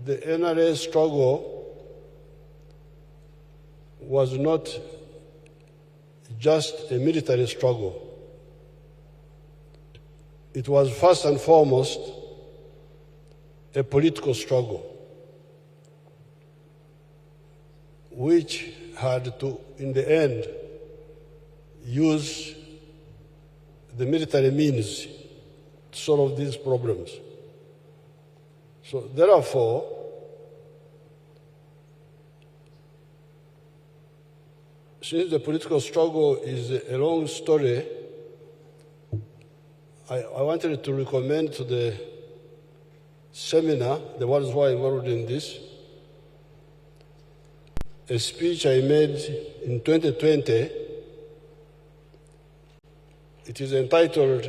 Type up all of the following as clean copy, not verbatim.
the NRA struggle was not just a military struggle. It was first and foremost a political struggle, which had to, in the end, use the military means to solve these problems. So therefore, since the political struggle is a long story, I wanted to recommend to the seminar, the ones who are involved in this, a speech I made in 2020. It is entitled,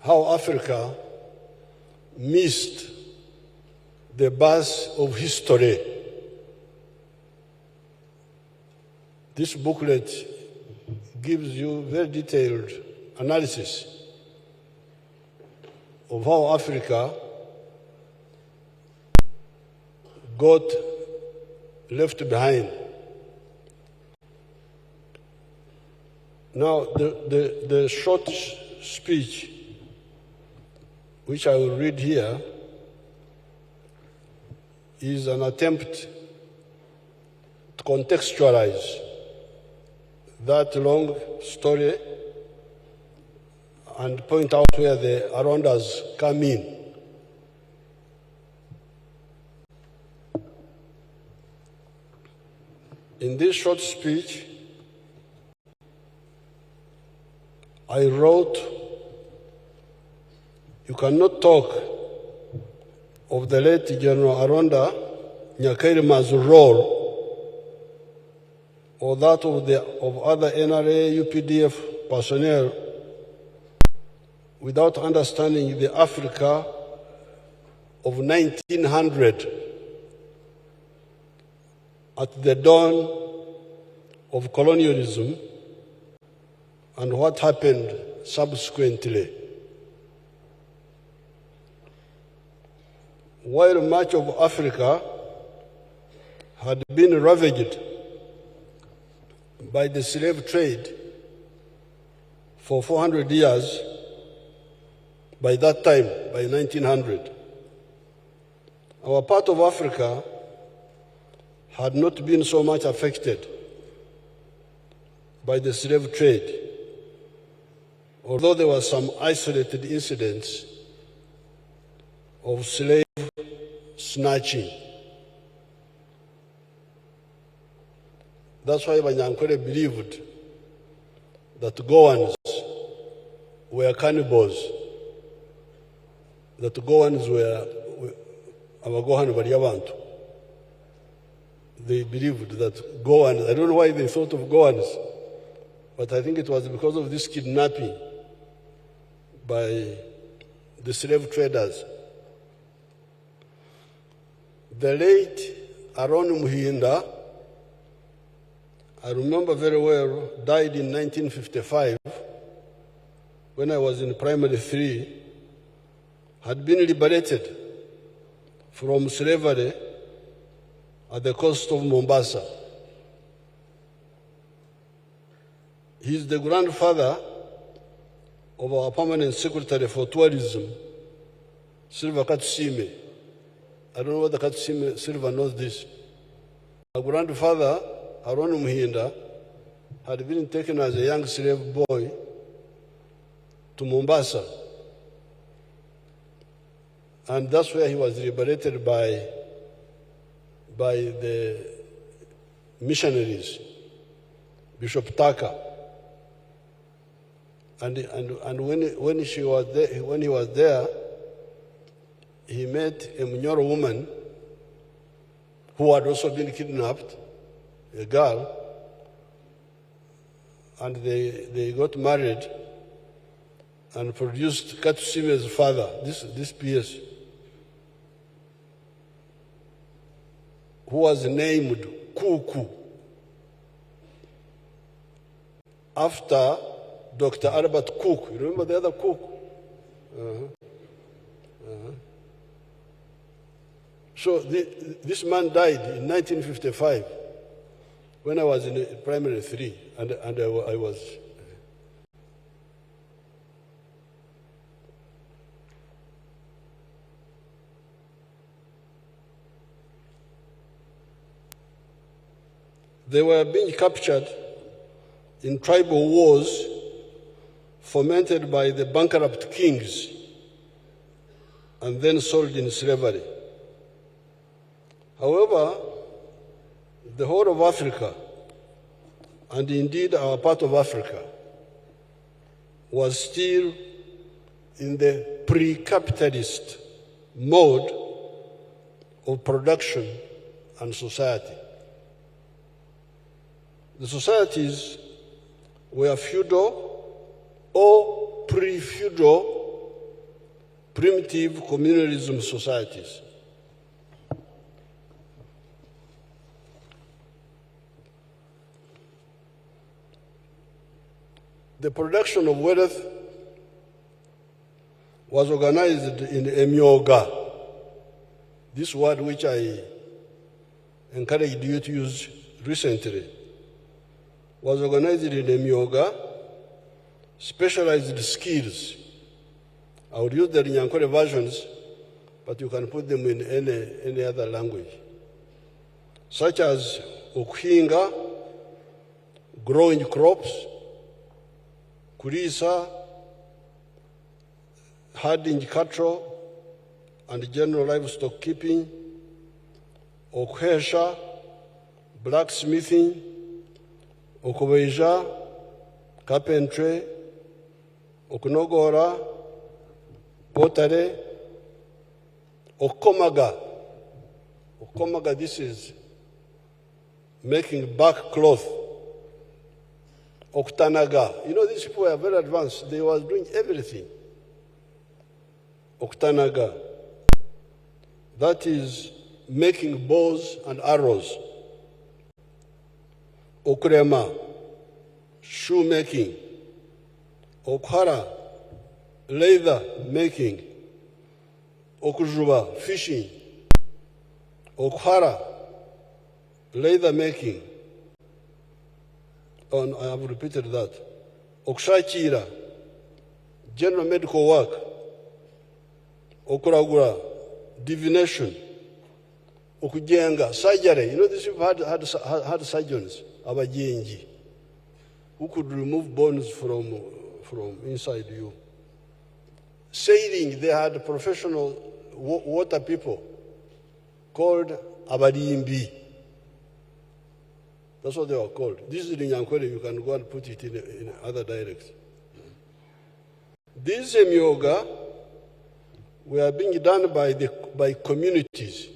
How Africa Missed the Bus of History. This booklet gives you very detailed analysis of how Africa got left behind. Now, the short speech, which I will read here, is an attempt to contextualize that long story and point out where the Arondas come in. In this short speech, I wrote, you cannot talk of the late General Aronda Nyakairima's role or that of other NRA, UPDF personnel without understanding the Africa of 1900 at the dawn of colonialism and what happened subsequently. While much of Africa had been ravaged by the slave trade for 400 years, by that time, by 1900, our part of Africa had not been so much affected by the slave trade, although there were some isolated incidents of slave snatching. That's why Banyankole believed that Goans were cannibals, that Goans were Abagohan Bariabantu. They believed that Goans, I don't know why they thought of Goans, but I think it was because of this kidnapping by the slave traders. The late Aaron Muhinda, I remember very well, died in 1955 when I was in primary 3, had been liberated from slavery at the coast of Mombasa. He is the grandfather of our permanent secretary for tourism, Silva Katusime. I don't know whether Katusime Silva knows this. Our grandfather, Aaron Muhinda, had been taken as a young slave boy to Mombasa. And that's where he was liberated by the missionaries, Bishop Taka. And when he was there, he met a Munyoro woman who had also been kidnapped, a girl, and they got married and produced Katusime's father, this PS, who was named Kuku after Dr. Albert Cook. You remember the other Cook? So this man died in 1955 when I was in primary 3, and I was. They were being captured in tribal wars fomented by the bankrupt kings and then sold in slavery. However, the whole of Africa, and indeed our part of Africa, was still in the pre-capitalist mode of production and society. The societies were feudal or pre-feudal primitive communalism societies. The production of wealth was organized in emyoga, this word which I encouraged you to use recently, was organized in emyoga, specialized skills. I would use the Nyankore versions, but you can put them in any other language, such as okuhinga, growing crops, kulisa, herding cattle, and general livestock keeping, okuhesha, blacksmithing, okubeja, carpentry, okunogora, pottery, okomaga. Okomaga, this is making back cloth. Oktanaga. You know, these people were very advanced. They were doing everything. Oktanaga. That is making bows and arrows. Okurema. Shoemaking. Okhara. Leather making. Okujuba. Fishing. Okhara. Leather making. Oh, I have repeated that. Okshachira, general medical work. Okuragura, divination. Okujenga, surgery. You know, these people had surgeons, abajenji, who could remove bones from inside you. Sailing, they had professional water people called abarimbi. That's what they were called. This is in Nyankore, you can go and put it in other dialects. These yoga were being done by communities.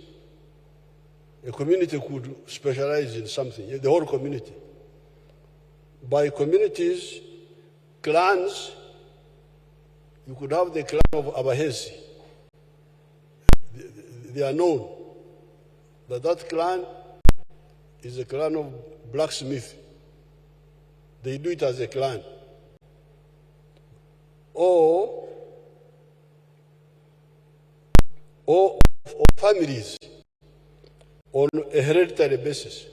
A community could specialize in something, the whole community. By communities, clans, you could have the clan of Abahesi. They are known that clan is a clan of blacksmith. They do it as a clan. Or families on a hereditary basis.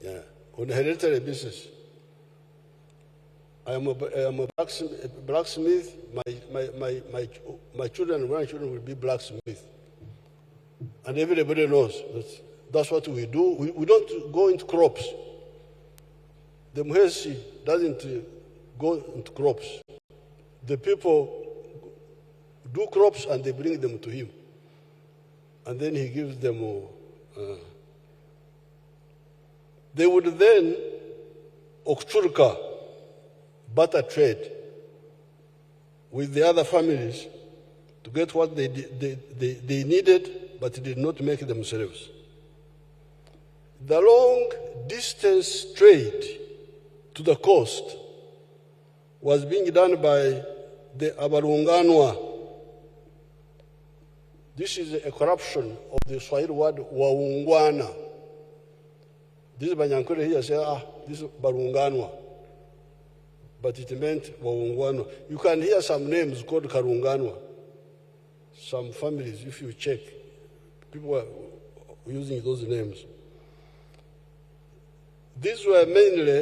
Yeah, on a hereditary basis. I am a blacksmith. My children and grandchildren will be blacksmiths. And everybody knows that's what we do. We don't go into crops. The Muhoozi doesn't go into crops. The people do crops and they bring them to him. And then he gives them, they would then okturka, barter trade with the other families to get what they needed, but did not make themselves. The long distance trade to the coast was being done by the Abarunganwa. This is a corruption of the Swahili word waungwana. This Banyankore here says, this is Barunganwa. But it meant waungwana. You can hear some names called Karunganwa. Some families, if you check, people were using those names. These were mainly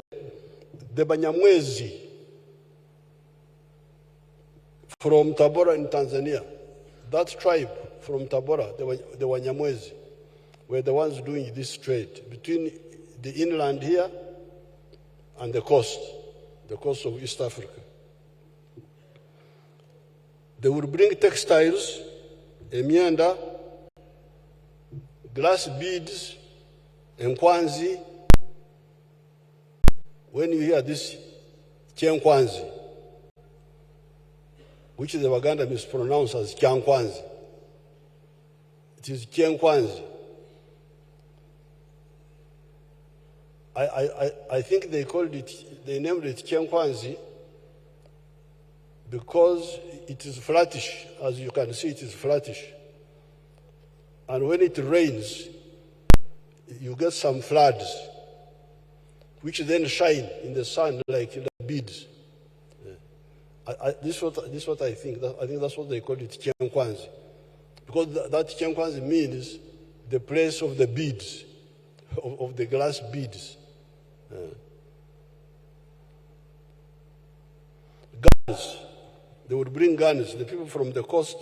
the Banyamwezi from Tabora in Tanzania. That tribe from Tabora, the Wanyamwezi, were the ones doing this trade between the inland here and the coast of East Africa. They would bring textiles, emyenda, glass beads, enkwanzi. When you hear this Kyenkwanzi, which the Baganda mispronounce as Kyankwanzi, it is Kyenkwanzi. I think they named it Kyenkwanzi because it is flattish. As you can see, it is flattish. And when it rains, you get some floods, which then shine in the sun like beads. This is what I think. I think that's what they call it, Kyenkwanzi. Because that Kyenkwanzi means the place of the beads, of the glass beads. Guns. They would bring guns. The people from the coast,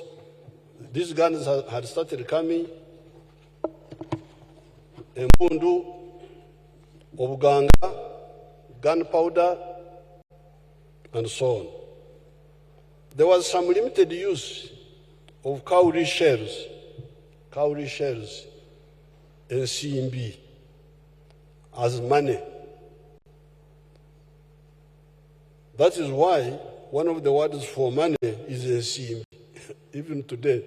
these guns had started coming. Mbundu, Obuganga, gunpowder, and so on. There was some limited use of cowrie shells, and CMB as money. That is why one of the words for money is CMB. Even today,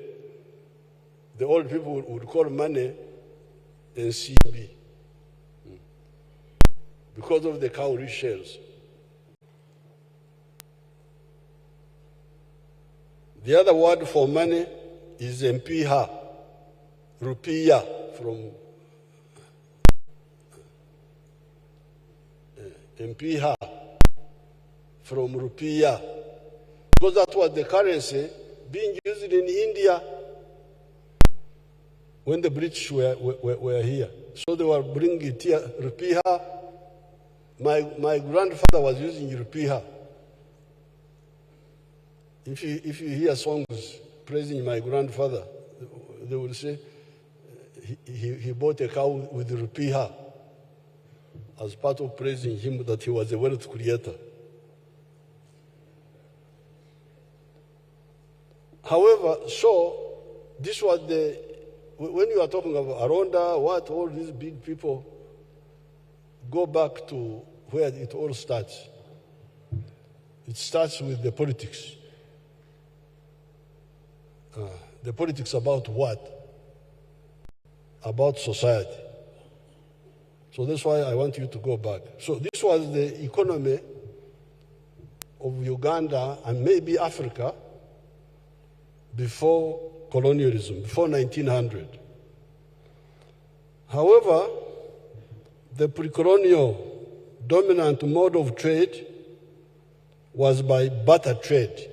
the old people would call money CMB because of the cowrie shells. The other word for money is mpiha, rupiah from mpiha from rupiah, because that was the currency being used in India when the British were here. So they were bringing it here, rupiah. My grandfather was using rupiah. If you hear songs praising my grandfather, they would say he bought a cow with rupiah as part of praising him that he was a wealth creator. However, so this was when you are talking about Aronda, what all these big people, go back to where it all starts. It starts with the politics. The politics about what? About society. So that's why I want you to go back. So this was the economy of Uganda and maybe Africa before colonialism, before 1900. However, the pre-colonial dominant mode of trade was by barter trade,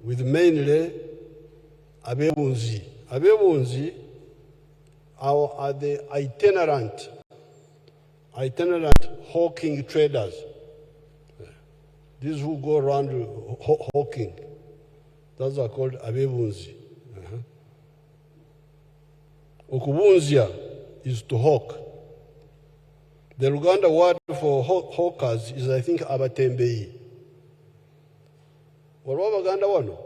with mainly Abebunzi. Abebunzi are the itinerant hawking traders. These who go around hawking. Those are called Abebunzi. Okubunzia is to hawk. The Luganda word for hawkers is, I think, abatembei. Waliwo Abaganda wano?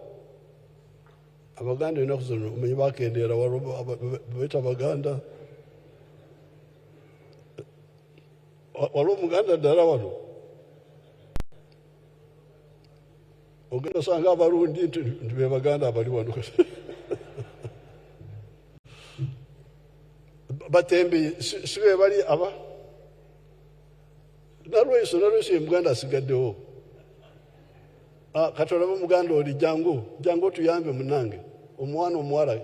Abaganda enaku zino omanyi bakendera beta Abaganda. Waliwo Omuganda ddala wano? Ogenda osanga Abarundi nti be Baganda abali wano. Batembi si be bali aba? Nalweso Muganda asigaddewo. Katola Muganda oli jangu tuyambe munange omwana omuwala.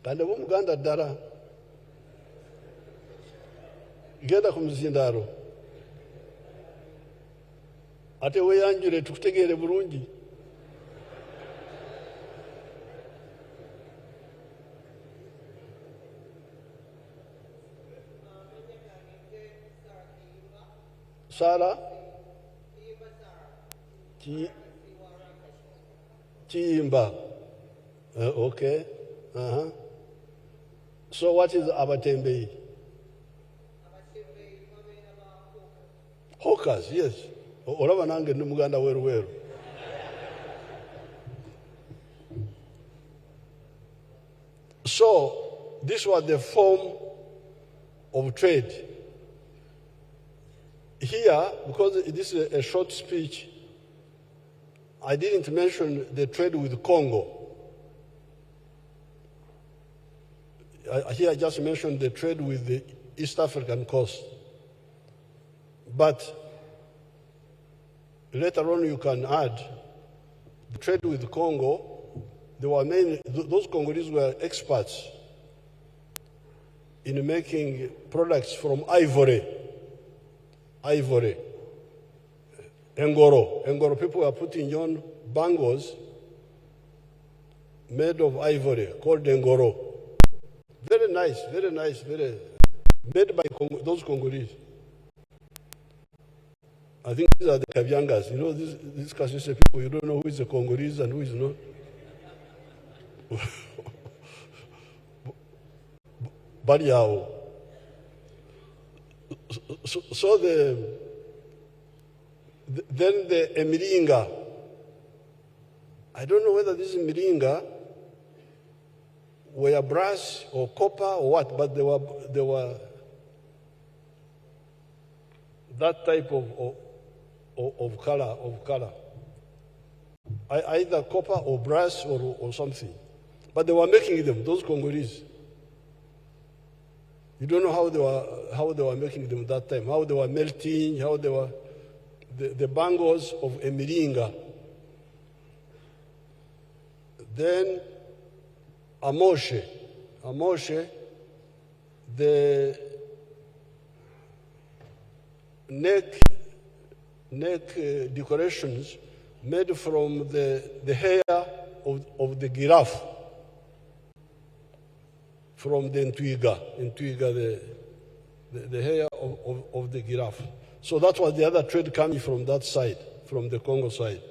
Kandi Muganda ddala genda ku muzindaalo ate weeyanjule tukutegeere bulungi. Sarah? Chimba. Okay. So what is abatembei? Hawkers, yes. Olaba nange numuganda weru. So this was the form of trade. Here, because this is a short speech, I didn't mention the trade with Congo. Here I just mentioned the trade with the East African coast. But later on you can add the trade with Congo. There were those Congolese were experts in making products from ivory. Engoro. People were putting on bangles made of ivory called Engoro. Very nice, made by those Congolese. I think these are the Kabyangas. You know, these Kasese people, you don't know who is a Congolese and who is not. Bariao. So then the Miringa. I don't know whether this is Miringa were brass or copper or what, but they were that type of color. Either copper or brass or something. But they were making them, those Congolese. You don't know how they were making them that time, how they were melting, how they were the bangles of a Miringa. Then Amoshe, the neck decorations made from the hair of the giraffe, from the Ntwiga, the hair of the giraffe. So that was the other trade coming from that side, from the Congo side.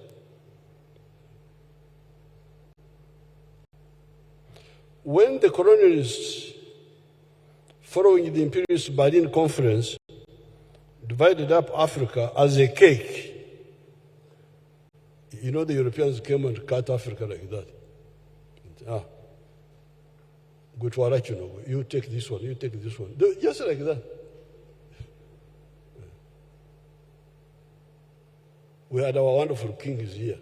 When the colonialists, following the imperialist Berlin Conference, divided up Africa as a cake, you know, the Europeans came and cut Africa like that. Good for right, you know. You take this one, you take this one. Just like that. We had our wonderful kings here,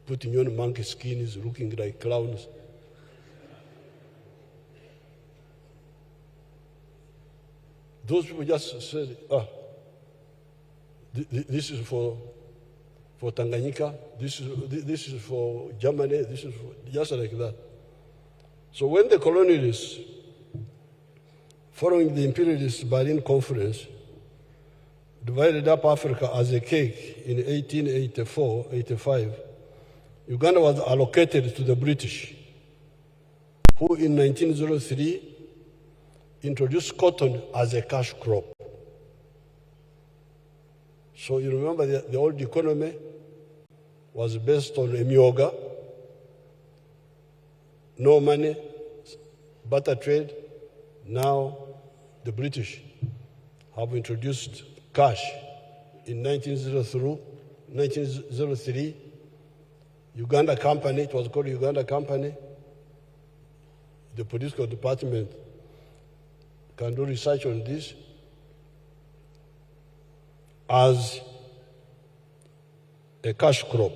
putting on monkey skins, looking like clowns. Those people just said, this is for Tanganyika, this is for Germany, this is for, just like that. So when the colonialists, following the imperialist Berlin Conference, divided up Africa as a cake in 1884-85, Uganda was allocated to the British, who in 1903 introduced cotton as a cash crop. So you remember the old economy was based on emyoga, no money, barter trade. Now the British have introduced cash. In 1903, Uganda Company, it was called Uganda Company, the political department can do research on this, as a cash crop.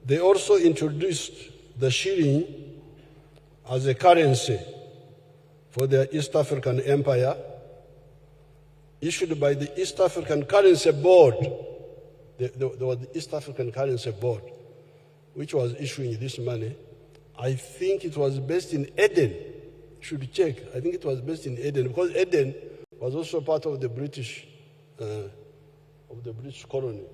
They also introduced the shilling as a currency for the East African Empire, issued by the East African Currency Board. There was the East African Currency Board, which was issuing this money. I think it was based in Eden. Should check. I think it was based in Eden, because Eden was also part of the British colony.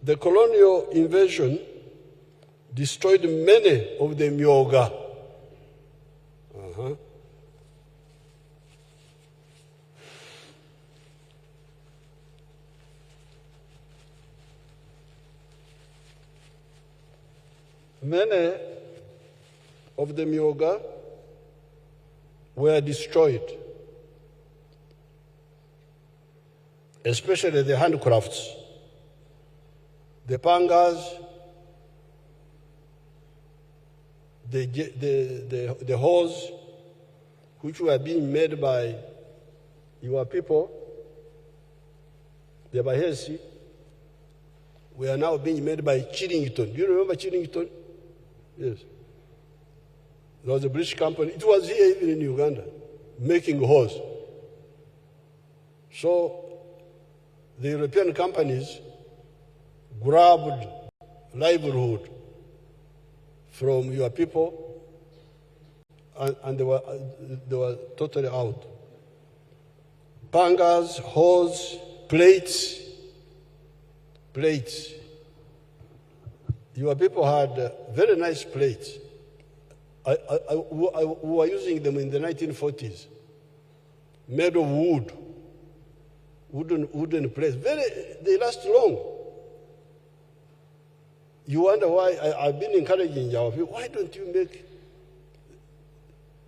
The colonial invasion destroyed many of the myoga. Many of the myoga were destroyed, especially the handcrafts, the pangas, the hose, which were being made by your people, the Bahesi, were now being made by Chillington. Do you remember Chillington? Yes. There was a British company. It was here even in Uganda, making hose. So the European companies grabbed livelihood from your people, and they were totally out. Pangas, hose, plates. Your people had very nice plates. We were using them in the 1940s, made of wood, wooden plates. They last long. You wonder why I've been encouraging our people. Why don't you make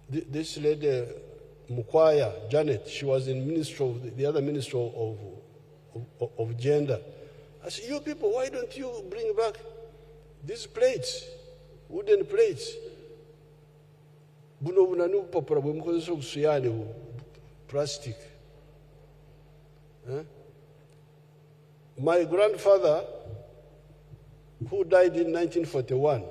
this lady Mukwaya, Janet? She was in the other minister of gender. I said, you people, why don't you bring back these plates, wooden plates? Plastic. My grandfather, who died in 1941,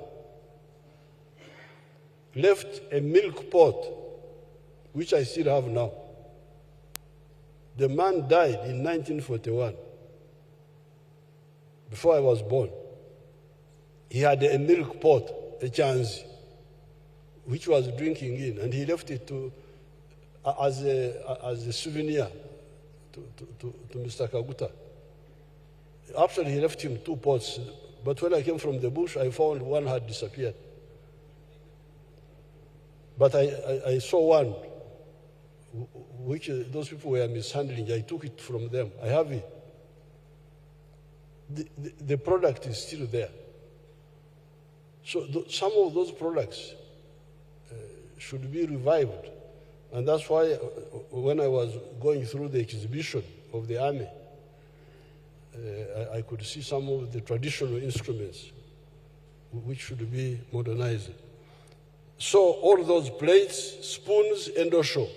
left a milk pot, which I still have now. The man died in 1941, before I was born. He had a milk pot, a chanzi, which was drinking in, and he left it as a souvenir to Mr. Kaguta. Actually, he left him 2 pots, but when I came from the bush, I found one had disappeared. But I saw one, which those people were mishandling. I took it from them. I have it. The product is still there. So some of those products should be revived. And that's why when I was going through the exhibition of the army, I could see some of the traditional instruments which should be modernized. So all those plates, spoons, endosho.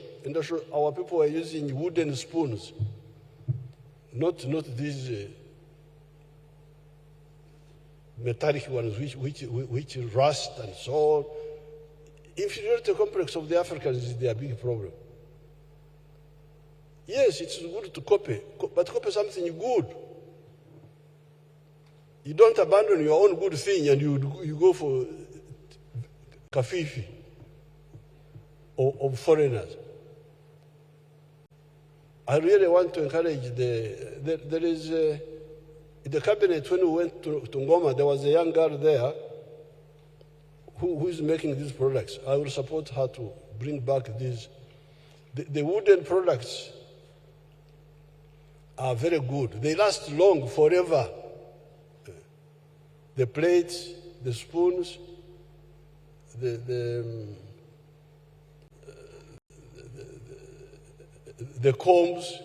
Our people were using wooden spoons, not these metallic ones which rust and so on. Inferiority complex of the Africans is their big problem. Yes, it's good to copy, but copy something good. You don't abandon your own good thing and you go for kafifi of foreigners. I really want to encourage there is in the cabinet when we went to Ngoma, there was a young girl there who is making these products. I will support her to bring back these. The wooden products are very good. They last long, forever. The plates, the spoons, the combs,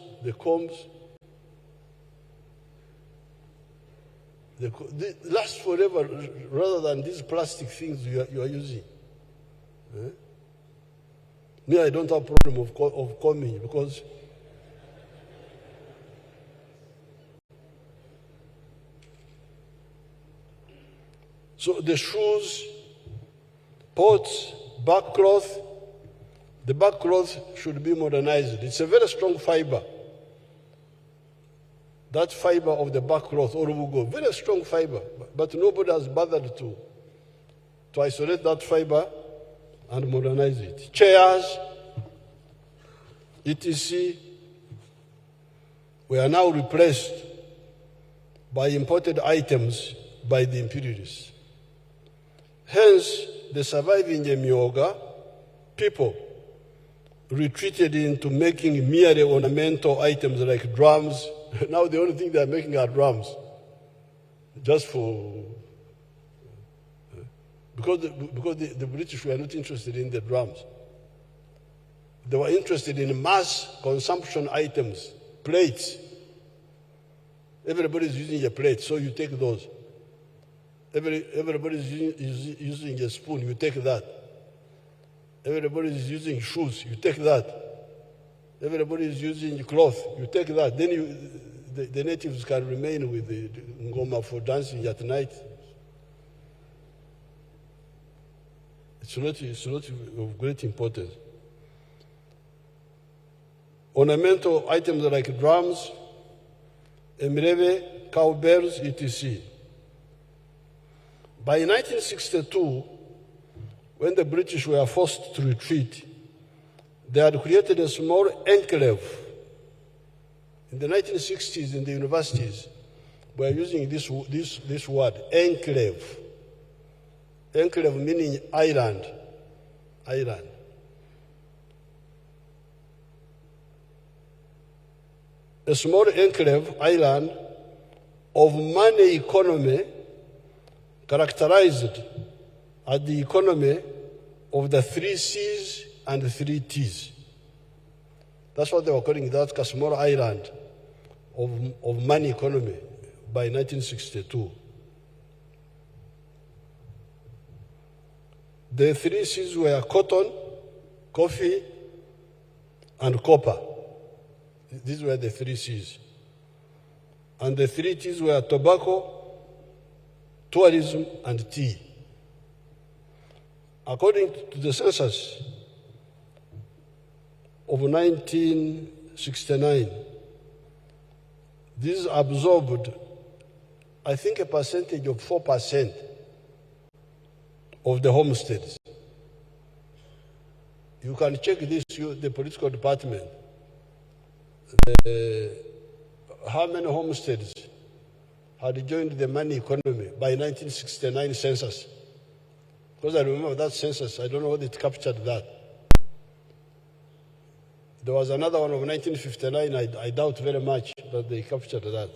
they last forever rather than these plastic things you are using. Me, I don't have a problem of combing because so the shoes, pots, back cloth, the back cloth should be modernized. It's a very strong fiber. That fiber of the back cloth, Orubugo, very strong fiber, but nobody has bothered to isolate that fiber and modernize it. Chairs, etc., were now replaced by imported items by the imperialists. Hence, the surviving Myoga people retreated into making merely ornamental items like drums. Now the only thing they are making are drums, just for because the British were not interested in the drums. They were interested in mass consumption items, plates. Everybody's using a plate, so you take those. Everybody's using a spoon, you take that. Everybody's using shoes, you take that. Everybody's using cloth, you take that. Then the natives can remain with the ngoma for dancing at night. It's not of great importance. Ornamental items like drums, emirebe, cowbells, etc. By 1962, when the British were forced to retreat, they had created a small enclave. In the 1960s, in the universities, we are using this word, enclave. Enclave meaning island. Island. A small enclave, island, of money economy, characterized as the economy of the 3 C's and 3 T's. That's what they were calling that, a small island of money economy by 1962. The 3 C's were cotton, coffee, and copper. These were the 3 C's. And the 3 T's were tobacco, tourism, and tea. According to the census of 1969, these absorbed, I think, a percentage of 4% of the homesteads. You can check this, the political department. How many homesteads had joined the money economy by 1969 census? Because I remember that census, I don't know whether it captured that. There was another one of 1959, I doubt very much that they captured that.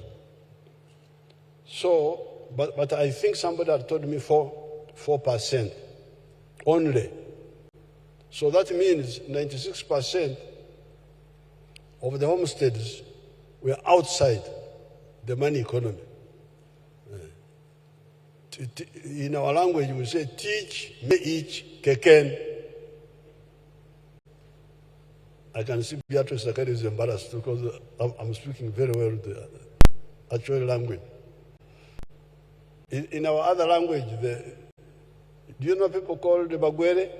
So, but I think somebody had told me 4% only. So that means 96% of the homesteads were outside the money economy. In our language, we say, teach, me each, keken. I can see Beatrice Sakari is embarrassed because I'm speaking very well the actual language. In our other language, do you know people called the Bagwere?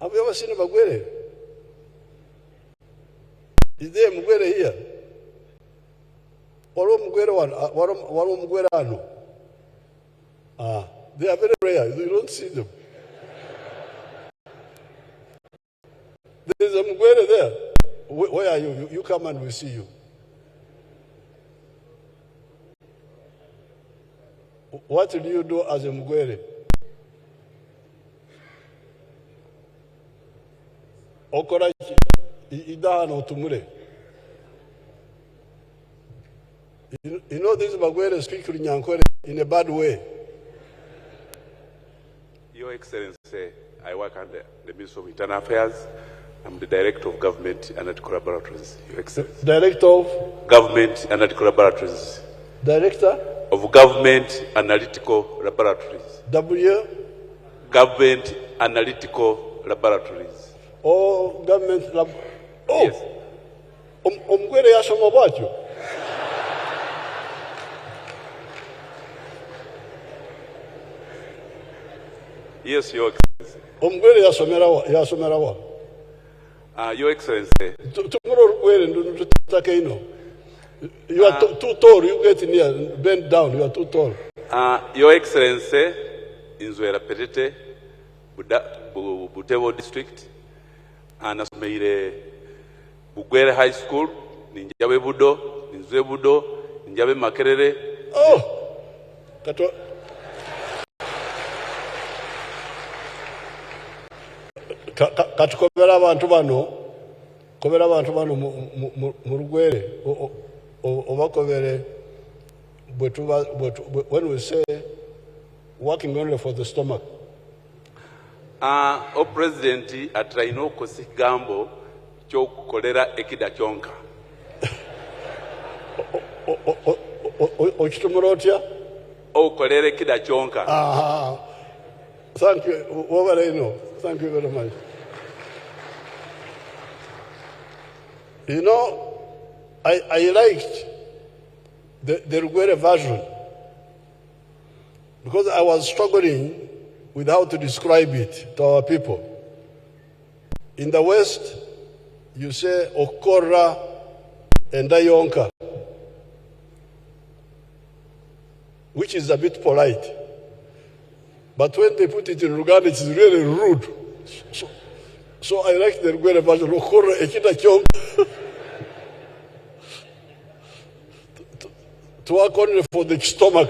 Have you ever seen a Bagwere? Is there a Mugwere here? They are very rare, you don't see them. There's a Mugwere there. Where are you? You come and we see you. What do you do as a Mugwere? Okora idahano tumure. You know these Bagwere speak Nyankore in a bad way. Your Excellency, I work under the Ministry of Internal Affairs. I'm the Director of Government Analytical Laboratories, Your Excellency. Director of? Government Analytical Laboratories. Director? Of Government Analytical Laboratories. W? Government Analytical Laboratories. Oh, government lab. Oh! Yes. Omgwere yasoma bwacho. Yes, Your Excellency. Omgwere yasomera wa. Your Excellency. Tomorrow you are too tall, you get near, bend down, you are too tall. Your Excellency, in Zwera Petete, Butevo District, anasomere Bugwere High School, Ninjabe Budo, Ninzwe Budo, Ninjabe Makerere. Oh! katukobera abantu bano mu Lugwere obakobere when we say working only for the stomach. O President atraina okukosa ekigambo ky'okukolera ekida kyonka. Okitumula otya? Okukolera ekida kyonka. Thank you. Overeno. Thank you very much. You know, I liked the Lugwere version because I was struggling with how to describe it to our people. In the West, you say Okora and Dayonka, which is a bit polite. But when they put it in Luganda, it's really rude. So I like the Lugwere version, Okora Ekita Kyonka, to work only for the stomach.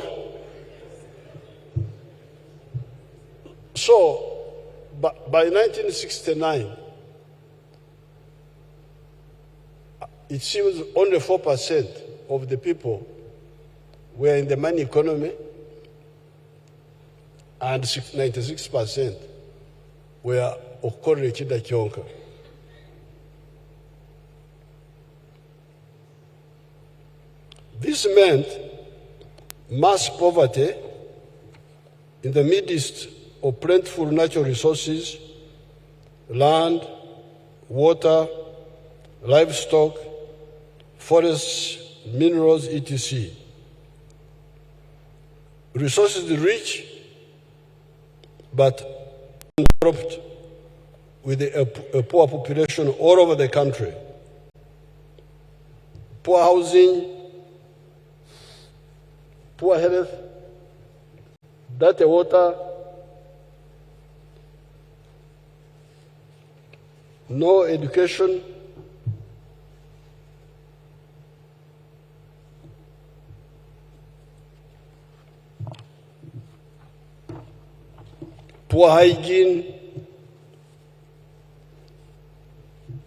So, by 1969, it seems only 4% of the people were in the money economy, and 96% were Okore Chida Kyonka. This meant mass poverty in the midst of plentiful natural resources, land, water, livestock, forests, minerals, etc. Resources rich, but corrupt, with a poor population all over the country. Poor housing, poor health, dirty water, no education, poor hygiene,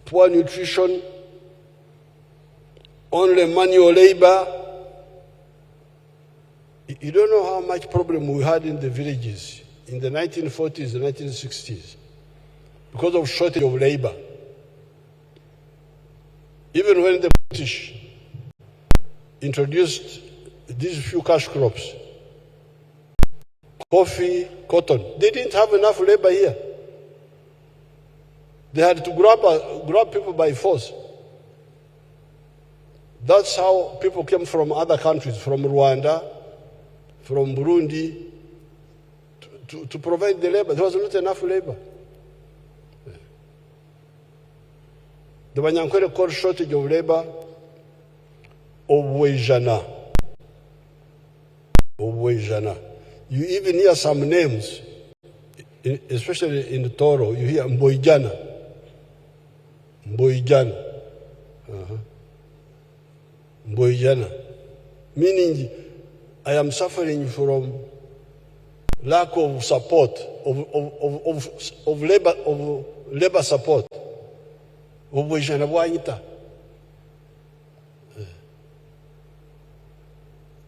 poor nutrition, only manual labor. You don't know how much problem we had in the villages in the 1940s and 1960s because of shortage of labor. Even when the British introduced these few cash crops, coffee, cotton, they didn't have enough labor here. They had to grab people by force. That's how people came from other countries, from Rwanda, from Burundi, to provide the labor. There was not enough labor. The Banyankwere called shortage of labor Obwejana. Obwejana. You even hear some names, especially in the Toro, you hear Mboijana. Mboijana. Mboijana. Meaning, I am suffering from lack of support, of labor support. Obwejana bwanyita.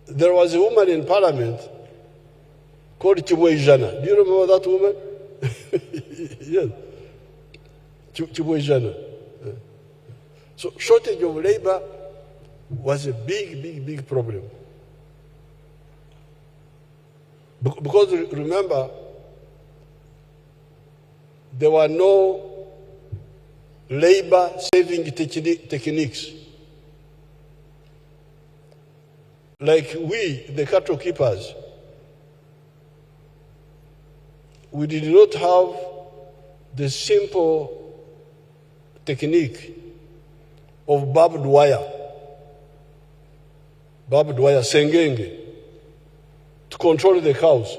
There was a woman in parliament called Chibwejana. Do you remember that woman? Yes. Chibwejana. So shortage of labor was a big problem. Because remember, there were no labor-saving techniques. Like we, the cattle keepers, we did not have the simple technique of barbed wire, sengenge, to control the cows.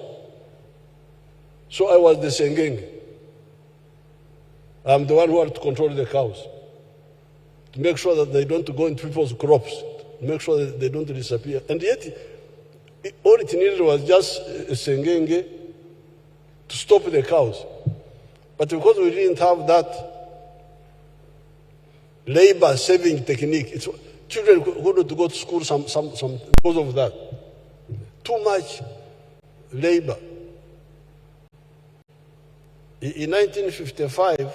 So I was the sengenge. I'm the one who had to control the cows, to make sure that they don't go into people's crops, to make sure that they don't disappear. And yet, all it needed was just a sengenge to stop the cows. But because we didn't have that labor saving technique, children couldn't go to school because of that. Too much labor. In 1955,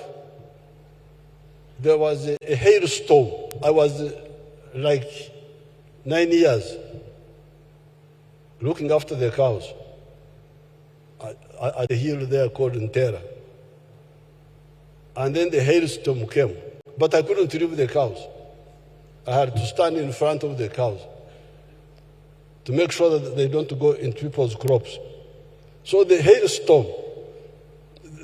there was a hailstorm. I was like 9 years looking after the cows at the hill there called Ntera. And then the hailstorm came. But I couldn't leave the cows. I had to stand in front of the cows to make sure that they don't go into people's crops. So the hailstorm,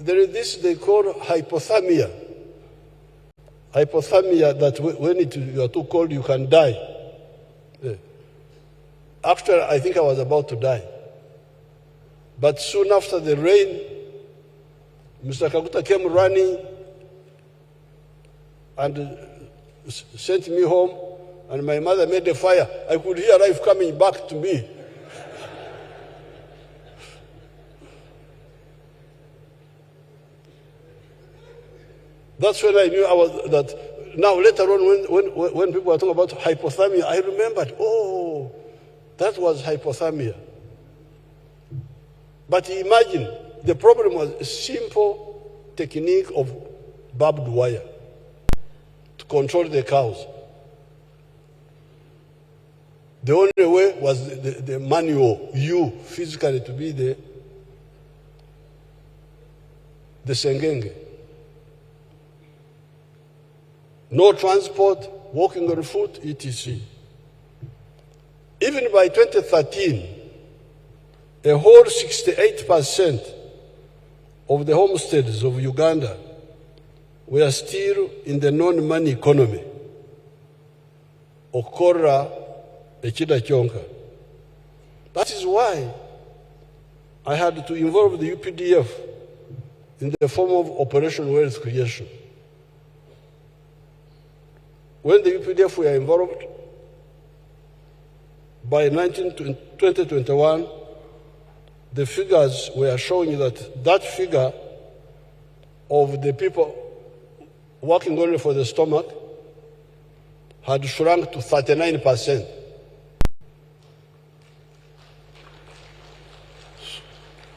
there is this they call hypothermia. Hypothermia, that when you are too cold, you can die. After, I think I was about to die. But soon after the rain, Mr. Kaguta came running and sent me home, and my mother made a fire. I could hear life coming back to me. That's when I knew that. Now, later on, when people were talking about hypothermia, I remembered, oh, that was hypothermia. But imagine, the problem was a simple technique of barbed wire to control the cows. The only way was the manual, you physically to be the sengenge. No transport, walking on foot, etc. Even by 2013, a whole 68% of the homesteads of Uganda were still in the non-money economy. Okora echida chonka. That is why I had to involve the UPDF in the form of Operation Wealth Creation. When the UPDF were involved, by 2021, the figures were showing that figure of the people working only for the stomach had shrunk to 39%.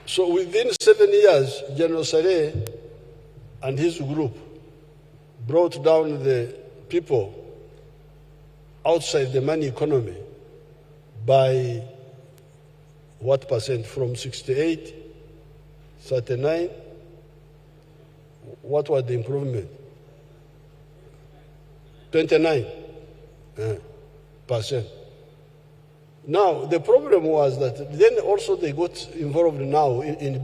So within 7 years, General Saleh and his group brought down the people outside the money economy by what percent? From 68, 39, what was the improvement? 29%. Now, the problem was that then also they got involved now in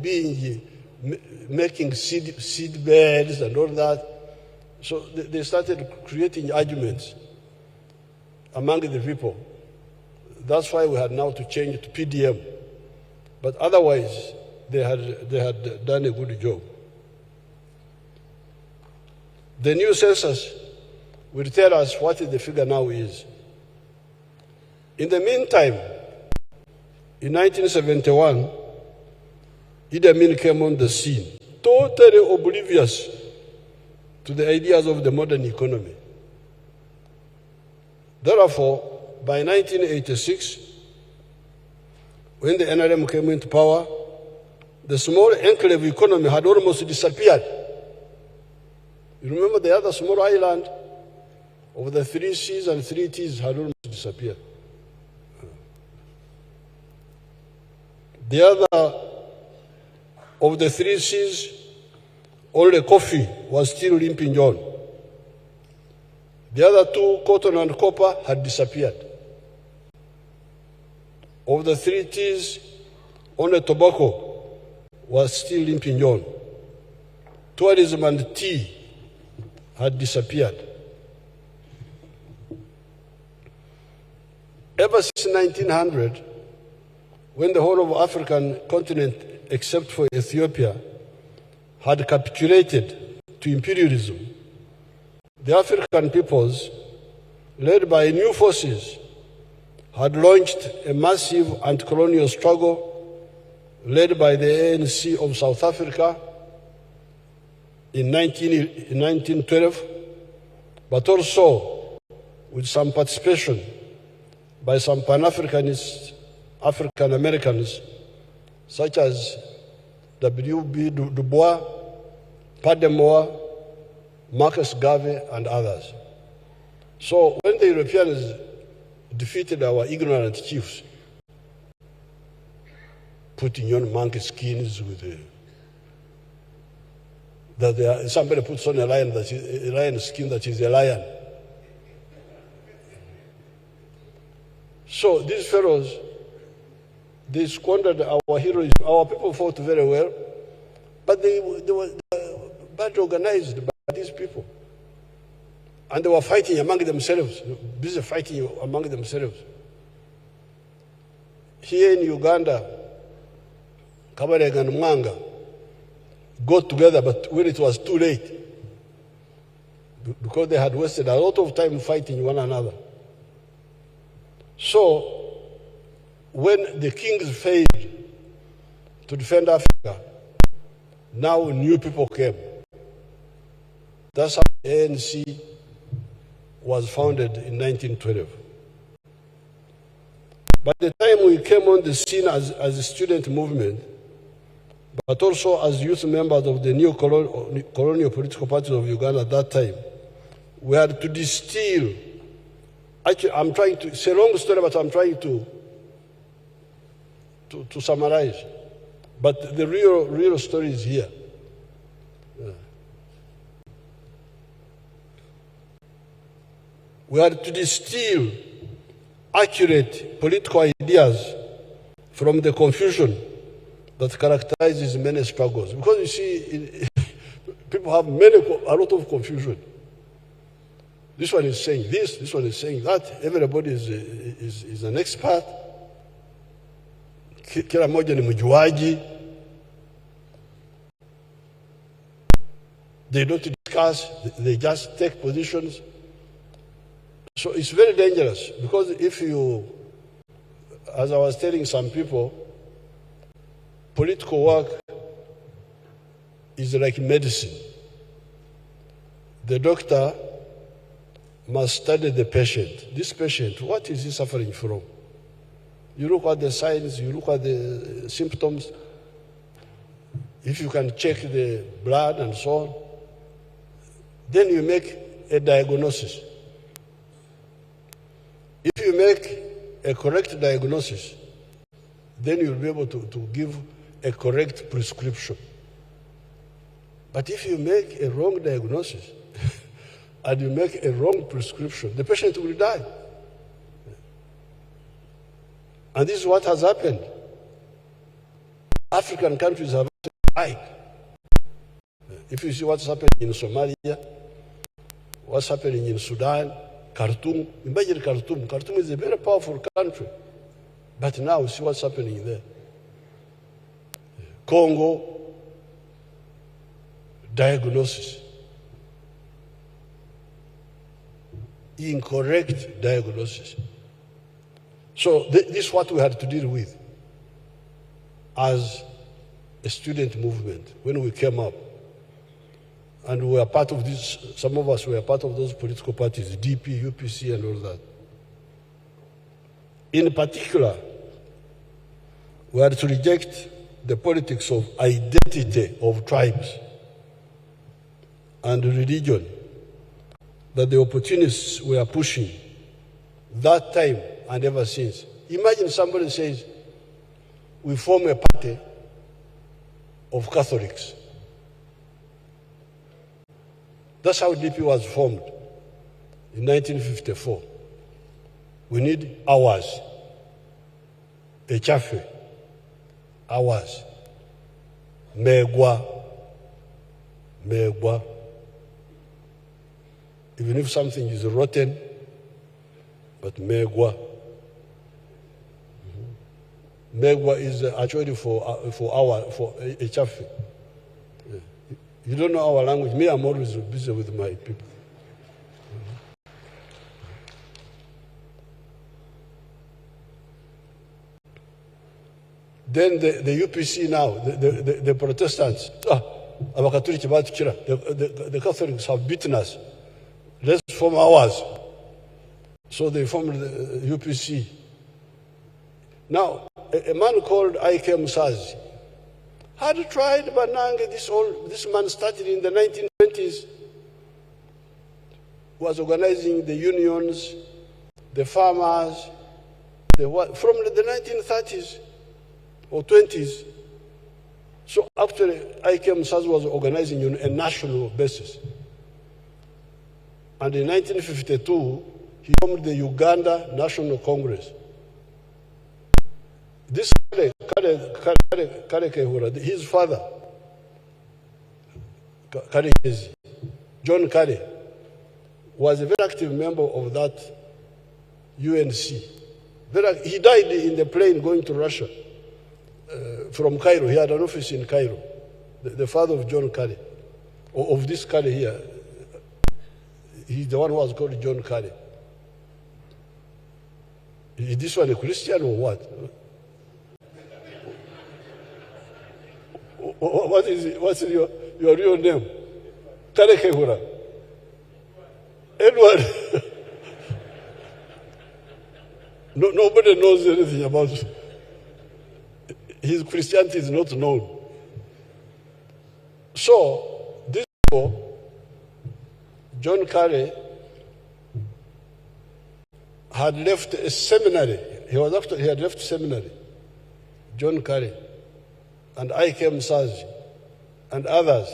making seed beds and all that. So they started creating arguments among the people. That's why we had now to change it to PDM. But otherwise, they had done a good job. The new census will tell us what the figure now is. In the meantime, in 1971, Idi Amin came on the scene, totally oblivious to the ideas of the modern economy. Therefore, by 1986, when the NRM came into power, the small enclave economy had almost disappeared. You remember the other small island of the 3 Cs and 3 Ts had almost disappeared. The other of the 3 Cs, only coffee was still limping on. The other 2, cotton and copper, had disappeared. Of the 3 Ts, only tobacco was still limping on. Tourism and tea had disappeared. Ever since 1900, when the whole of African continent, except for Ethiopia, had capitulated to imperialism, the African peoples, led by new forces, had launched a massive anti-colonial struggle led by the ANC of South Africa in 1912, but also with some participation by some Pan-Africanist African Americans, such as W.B. Du Bois, Pademore, Marcus Garvey, and others. So when the Europeans defeated our ignorant chiefs, putting on monkey skins with somebody puts on a lion skin that is a lion. So these fellows, they squandered our heroes. Our people fought very well, but they were badly organized by these people. And they were fighting among themselves, busy fighting among themselves. Here in Uganda, Kabarega and Mwanga got together, but when it was too late, because they had wasted a lot of time fighting one another. So, when the kings failed to defend Africa, now new people came. That's how the ANC was founded in 1912. By the time we came on the scene as a student movement, but also as youth members of the new colonial political parties of Uganda at that time, we had to distill. Actually, I'm trying to, it's a long story, but I'm trying to summarize. But the real story is here. We had to distill accurate political ideas from the confusion that characterizes many struggles. Because you see, people have a lot of confusion. This one is saying this one is saying that. Everybody is an expert. Kila moja ni mjuaji. They don't discuss, they just take positions. So it's very dangerous, because if you, as I was telling some people, political work is like medicine. The doctor must study the patient. This patient, what is he suffering from? You look at the signs, you look at the symptoms. If you can check the blood and so on, then you make a diagnosis. If you make a correct diagnosis, then you'll be able to give a correct prescription. But if you make a wrong diagnosis and you make a wrong prescription, the patient will die. And this is what has happened. African countries have died. If you see what's happening in Somalia, what's happening in Sudan, Khartoum, imagine Khartoum. Khartoum is a very powerful country. But now, see what's happening there. Congo, diagnosis. Incorrect diagnosis. So this is what we had to deal with as a student movement when we came up. And we were part of this, some of us were part of those political parties, DP, UPC, and all that. In particular, we had to reject the politics of identity of tribes and religion that the opportunists were pushing that time and ever since. Imagine somebody says, we form a party of Catholics. That's how DP was formed in 1954. We need hours, a chafe, hours, megwa. Even if something is rotten, but megwa. Megwa is actually for a chafe. You don't know our language. Me, I'm always busy with my people. Then the UPC now, the Protestants, abakatoliki batukira. The Catholics have beaten us. Let's form ours. So they formed the UPC. Now, a man called Ike Muhoozi had tried, but this man started in the 1920s, was organizing the unions, the farmers, from the 1930s or 20s. So actually, Ike Muhoozi was organizing on a national basis. And in 1952, he formed the Uganda National Congress. This his father, John Kare, was a very active member of that UNC. He died in the plane going to Russia from Cairo. He had an office in Cairo. The father of John Kare, or of this Kare here, he's the one who was called John Kare. Is this one a Christian or what? What's your real name? Kare Kehura. Edward. Nobody knows anything about his Christianity is not known. So this people, John Kare had left a seminary. He had left seminary. John Kare and Ike Muhoozi and others.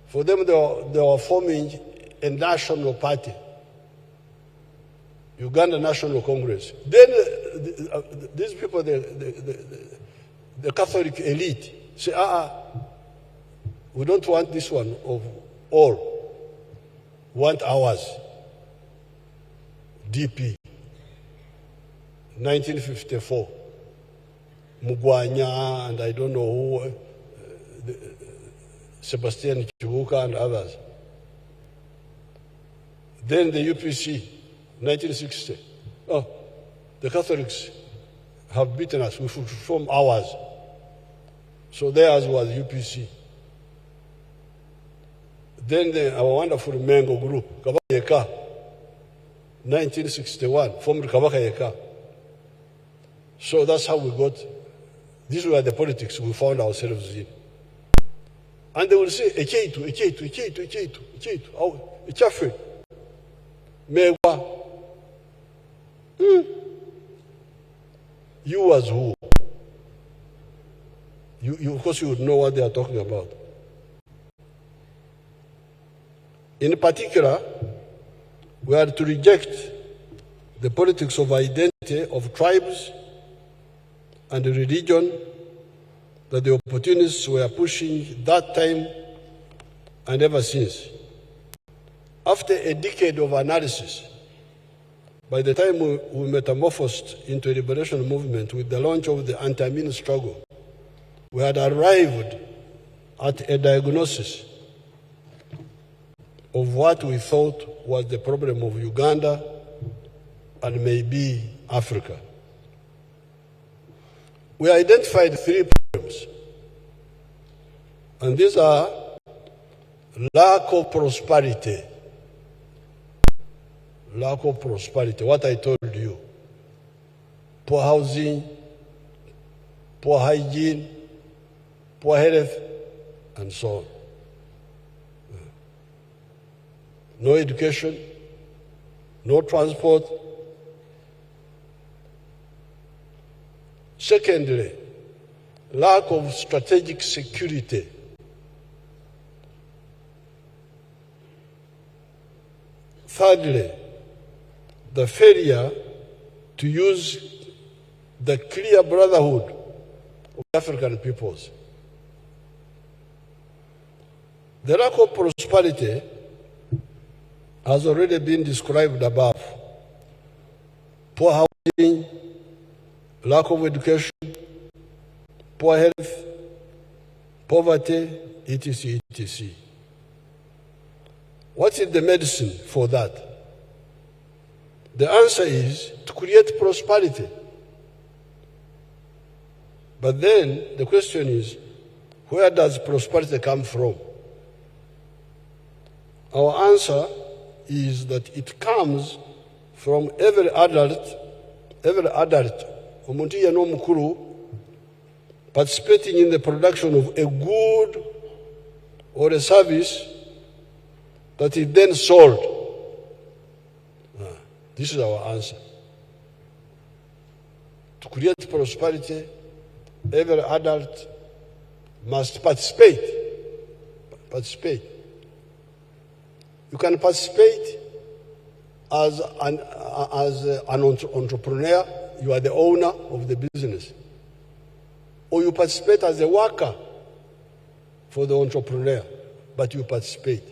For them, they were forming a national party, Uganda National Congress. Then these people, the Catholic elite, say, we don't want this one of all. We want ours. DP, 1954. Mugwanya and I don't know who, Sebastian Chibuka and others. Then the UPC, 1960. The Catholics have beaten us. We should form ours. So theirs was UPC. Then our wonderful Mengo group, Kabaka Yeka, 1961, formed Kabaka Yeka. So that's how we got. These were the politics we found ourselves in. And they will say, Echetu. Echafe. Mewa. You was who? You, of course, you would know what they are talking about. In particular, we are to reject the politics of identity of tribes and the religion that the opportunists were pushing that time and ever since. After a decade of analysis, by the time we metamorphosed into a liberation movement with the launch of the anti-mean struggle, we had arrived at a diagnosis of what we thought was the problem of Uganda and maybe Africa. We identified 3 problems, and these are lack of prosperity, what I told you, poor housing, poor hygiene, poor health, and so on. No education, no transport. Secondly, lack of strategic security. Thirdly, the failure to use the clear brotherhood of African peoples. The lack of prosperity has already been described above. Poor housing, lack of education, poor health, poverty, etc., etc. What is the medicine for that? The answer is to create prosperity. But then the question is, Where does prosperity come from? Our answer is that it comes from every adult, omuntu yenna omukulu, participating in the production of a good or a service that is then sold. This is our answer. To create prosperity, every adult must participate. You can participate as an entrepreneur, you are the owner of the business. Or you participate as a worker for the entrepreneur, but you participate.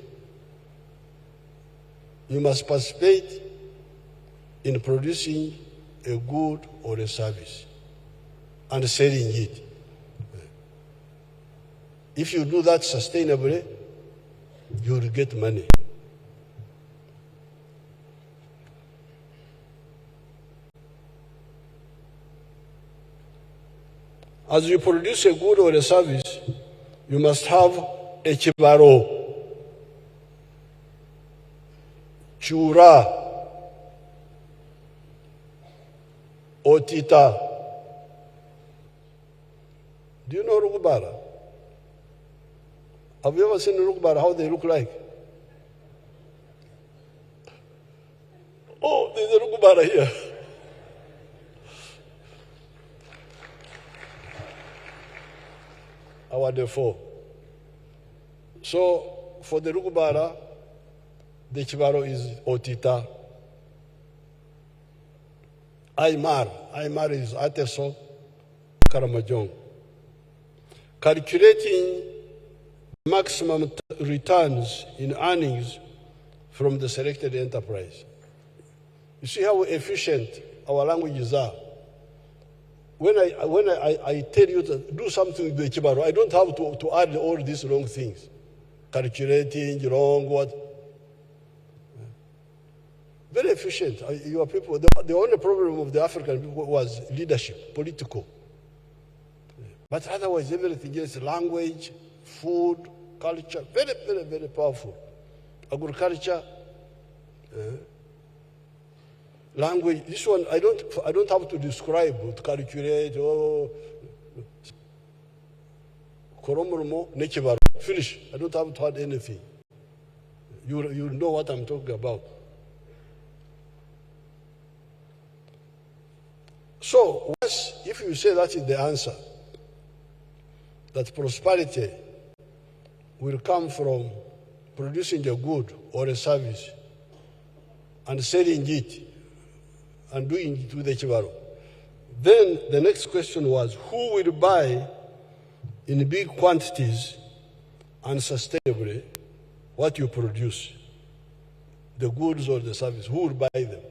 You must participate in producing a good or a service and selling it. If you do that sustainably, you will get money. As you produce a good or a service, you must have a kibaro, chura, otita. Do you know rugubara? Have you ever seen rugubara, how they look like? Oh, there's a rugubara here. Our default. So, for the rugubara, the chibaro is otita. Aymar is ateso, karamajong. Calculating maximum returns in earnings from the selected enterprise. You see how efficient our languages are. When I tell you to do something with the Chibaro, I don't have to add all these wrong things. Calculating, wrong, what. Very efficient. Your people, the only problem of the African people was leadership, political. But otherwise, everything else, language, food, culture, very, very, very powerful. Agriculture, language. This one I don't have to describe, to calculate. Koromoromo, Nechibaro, finish. I don't have to add anything. You know what I'm talking about. So, if you say that is the answer, that prosperity will come from producing a good or a service and selling it and doing it with the Chibaro, then the next question was, who will buy in big quantities and sustainably what you produce, the goods or the service? Who will buy them?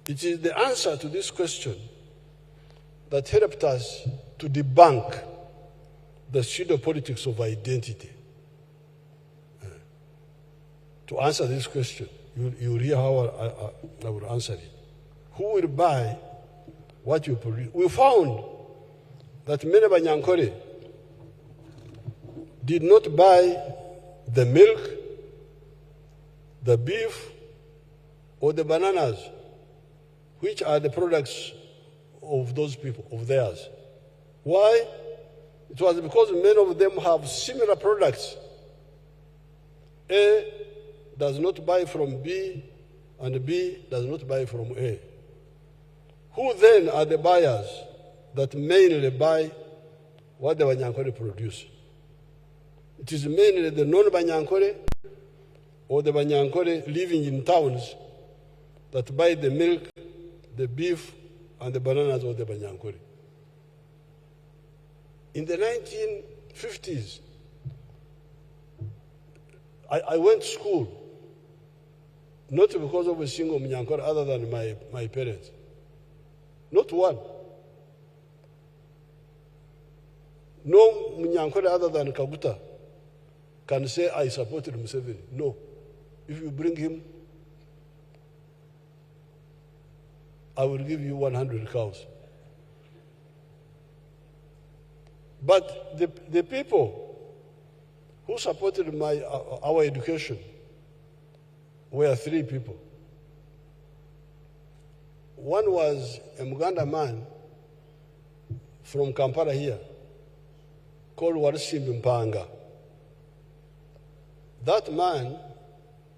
It is the answer to this question that helped us to debunk the pseudo-politics of identity. To answer this question, you hear how I will answer it. Who will buy what you produce? We found that many Banyankore did not buy the milk, the beef, or the bananas, which are the products of those people, of theirs. Why? It was because many of them have similar products. A does not buy from B, and B does not buy from A. Who then are the buyers that mainly buy what the Banyankore produce? It is mainly the non-Banyankore or the Banyankore living in towns that buy the milk, the beef, and the bananas of the Banyankore. In the 1950s, I went to school, not because of a single Munyankore other than my parents. Not one. No Munyankore other than Kaguta can say, I supported Museveni. No. If you bring him, I will give you 100 cows. But the people who supported our education were three people. One was a Muganda man from Kampala here, called Warisimbi Mpanga. That man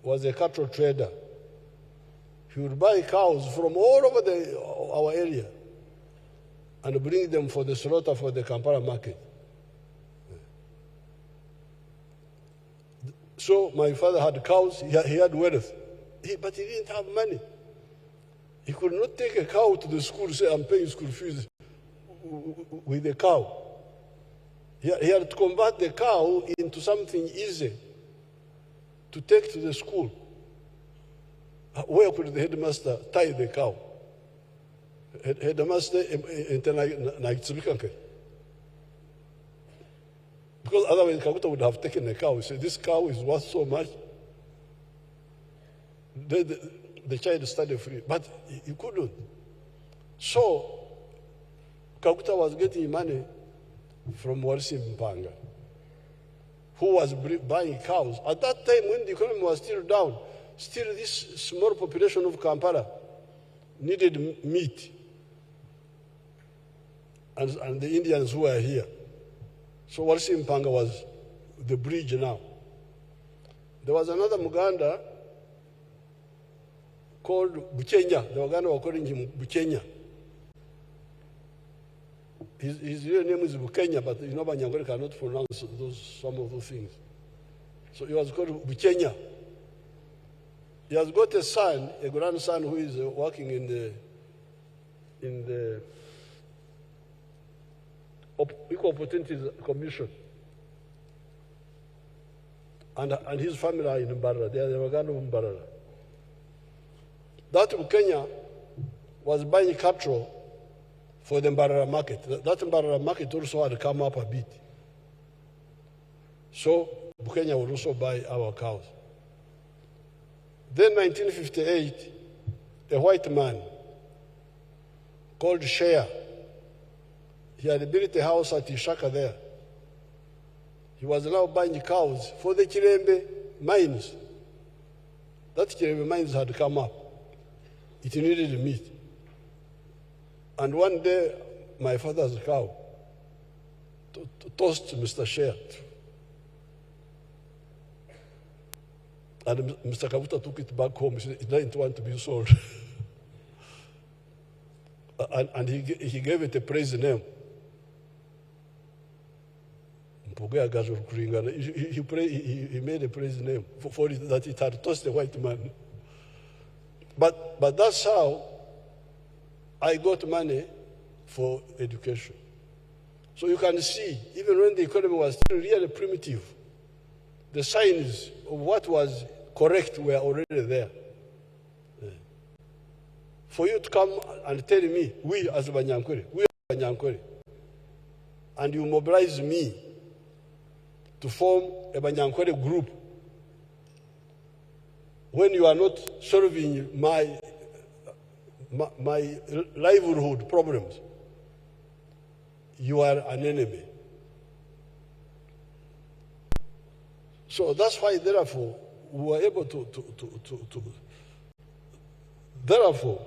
was a cattle trader. He would buy cows from all over our area and bring them for the slaughter for the Kampala market. So my father had cows, he had wealth, but he didn't have money. He could not take a cow to the school and say, I'm paying school fees with the cow. He had to convert the cow into something easy to take to the school. Where could the headmaster tie the cow? Headmaster, because otherwise Kaguta would have taken the cow. He said, this cow is worth so much. The child studied free, but he couldn't. So Kaguta was getting money from Warisimbi Mpanga, who was buying cows. At that time, when the economy was still down, still this small population of Kampala needed meat. And the Indians who were here. So Warisimbi Mpanga was the bridge now. There was another Muganda called Buchenya. The Waganda were calling him Buchenya. His real name is Bukenya, but you know Banyangore cannot pronounce some of those things. So he was called Buchenya. He has got a son, a grandson, who is working in the Equal Opportunities Commission. And his family are in Mbarara. They are the Waganda of Mbarara. That Bukenya was buying cattle for the Mbarara market. That Mbarara market also had come up a bit. So Bukenya would also buy our cows. Then 1958, a white man called Shea, he had built a house at Ishaka there. He was now buying cows for the Chirembe mines. That Chirembe mines had come up. It needed meat. And one day, my father's cow tossed Mr. Shea. And Mr. Kabuta took it back home. He said, it didn't want to be sold. and he gave it a praise name. He made a praise name for it, that it had tossed a white man. But that's how I got money for education. So you can see, even when the economy was still really primitive, the signs of what was correct were already there. For you to come and tell me, we as Banyankwere, and you mobilize me to form a Banyankwere group, when you are not solving my livelihood problems, you are an enemy. So that's why, therefore, we were able therefore,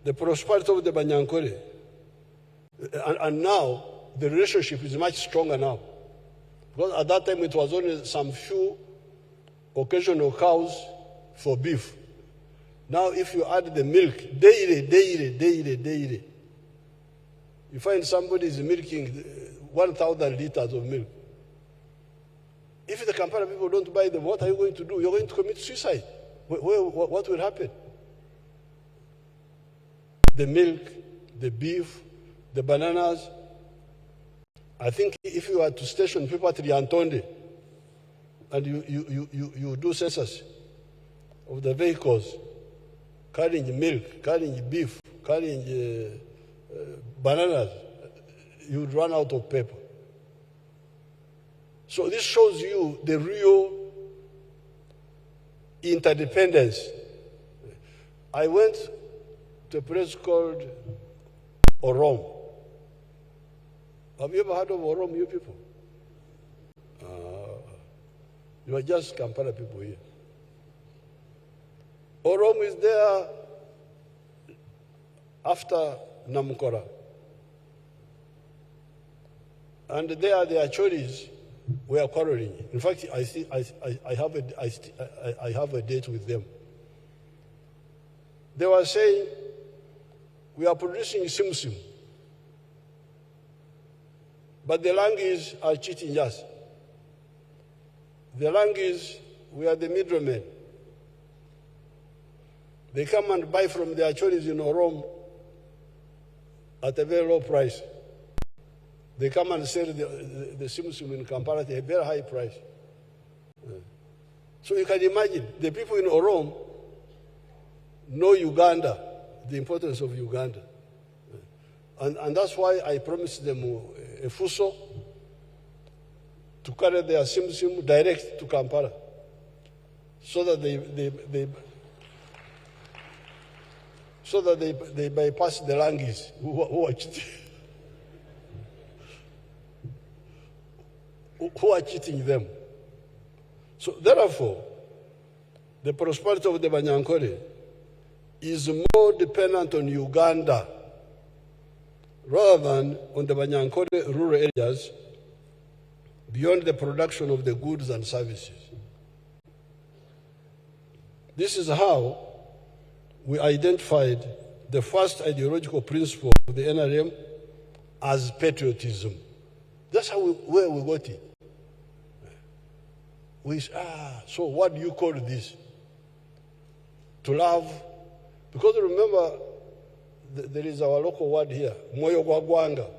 the prosperity of the Banyankwere, and now the relationship is much stronger now. Because at that time it was only some few occasional cows for beef. Now if you add the milk, daily, you find somebody is milking 1,000 liters of milk. If the Kampala people don't buy them, what are you going to do? You're going to commit suicide. What will happen? The milk, the beef, the bananas. I think if you are to station people at Riantonde and you do census of the vehicles carrying milk, carrying beef, carrying bananas, you would run out of paper. So this shows you the real interdependence. I went to a place called Orom. Have you ever heard of Oromo, you people? You are just Kampala people here. Oromo is there after Namukora. And there the Achoris were quarreling. In fact, I have a date with them. They were saying, we are producing simsim, but the Langis are cheating us. The Langis, we are the middlemen. They come and buy from the Achoris in Oromo at a very low price. They come and sell the simsim in Kampala at a very high price. So you can imagine, the people in Oromo know Uganda, the importance of Uganda. And that's why I promised them a fuso to carry their simsim direct to Kampala, so that they bypass the Langis who are cheating. Who are cheating them. So therefore, the prosperity of the Banyankore is more dependent on Uganda rather than on the Banyankore rural areas beyond the production of the goods and services. This is how we identified the first ideological principle of the NRM as patriotism. That's where we got it. So what do you call this? To love? Because remember, there is our local word here, moyo gwagwanga.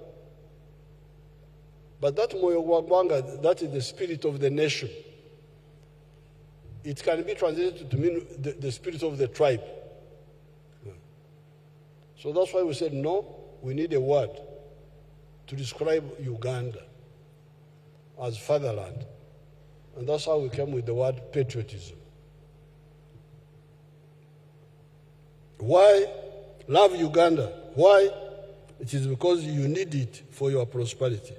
But that moyo gwagwanga, that is the spirit of the nation. It can be translated to mean the spirit of the tribe. So that's why we said, no, we need a word to describe Uganda as fatherland. And that's how we came with the word patriotism. Why love Uganda? Why? It is because you need it for your prosperity.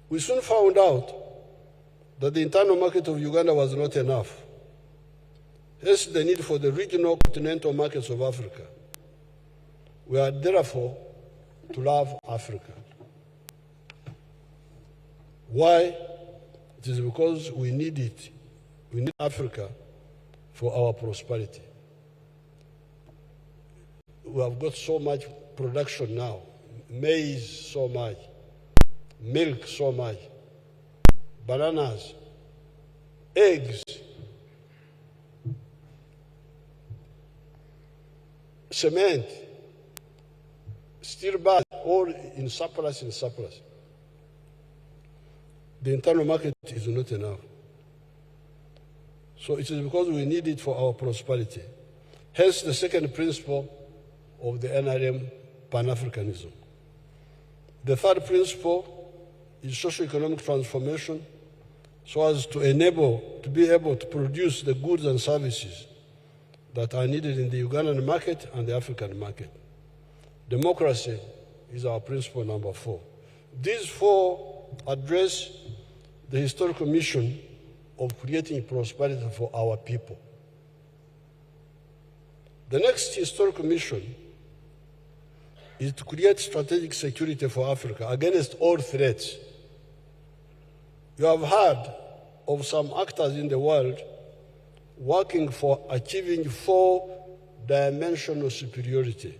We soon found out that the internal market of Uganda was not enough. Hence the need for the regional continental markets of Africa. We are therefore to love Africa. Why? It is because we need it. We need Africa for our prosperity. We have got so much production now. Maize, so much. Milk, so much. Bananas. Eggs. Cement. Steel bars, all in surplus, The internal market is not enough. So it is because we need it for our prosperity. Hence the second principle of the NRM, Pan-Africanism. The third principle is socio-economic transformation, so as to be able to produce the goods and services that are needed in the Ugandan market and the African market. Democracy is our principle number 4. These 4 address the historical mission of creating prosperity for our people. The next historical mission is to create strategic security for Africa against all threats. You have heard of some actors in the world working for achieving 4-dimensional superiority.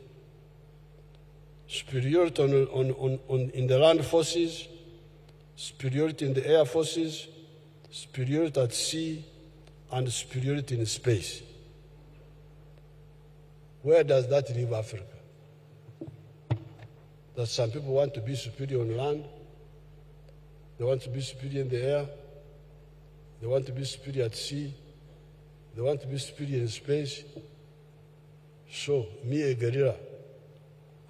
Superiority in the land forces, superiority in the air forces, superiority at sea, and superiority in space. Where does that leave Africa? That some people want to be superior on land, they want to be superior in the air, they want to be superior at sea, they want to be superior in space. So, me, a guerrilla,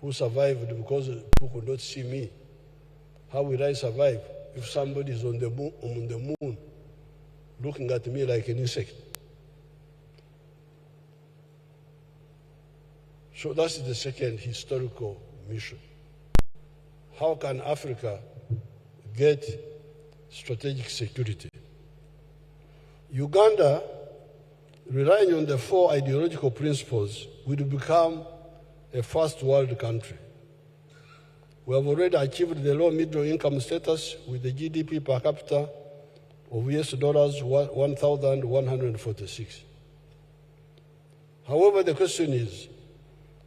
who survived because people could not see me, how will I survive if somebody is on the moon looking at me like an insect? So that's the second historical mission. how can Africa get strategic security? Uganda, relying on the 4 ideological principles, will become a first world country. We have already achieved the low middle income status with the GDP per capita of US dollars 1,146. However, the question is,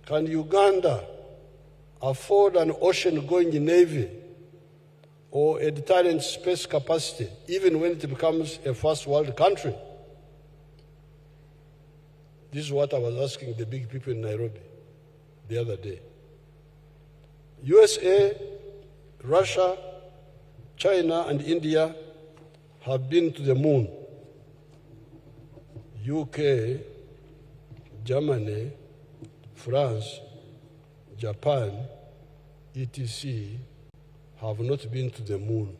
can Uganda afford an ocean-going navy or a deterrent space capacity, even when it becomes a first world country? This is what I was asking the big people in Nairobi the other day. USA, Russia, China, and India have been to the moon. UK, Germany, France, Japan, etc. have not been to the moon.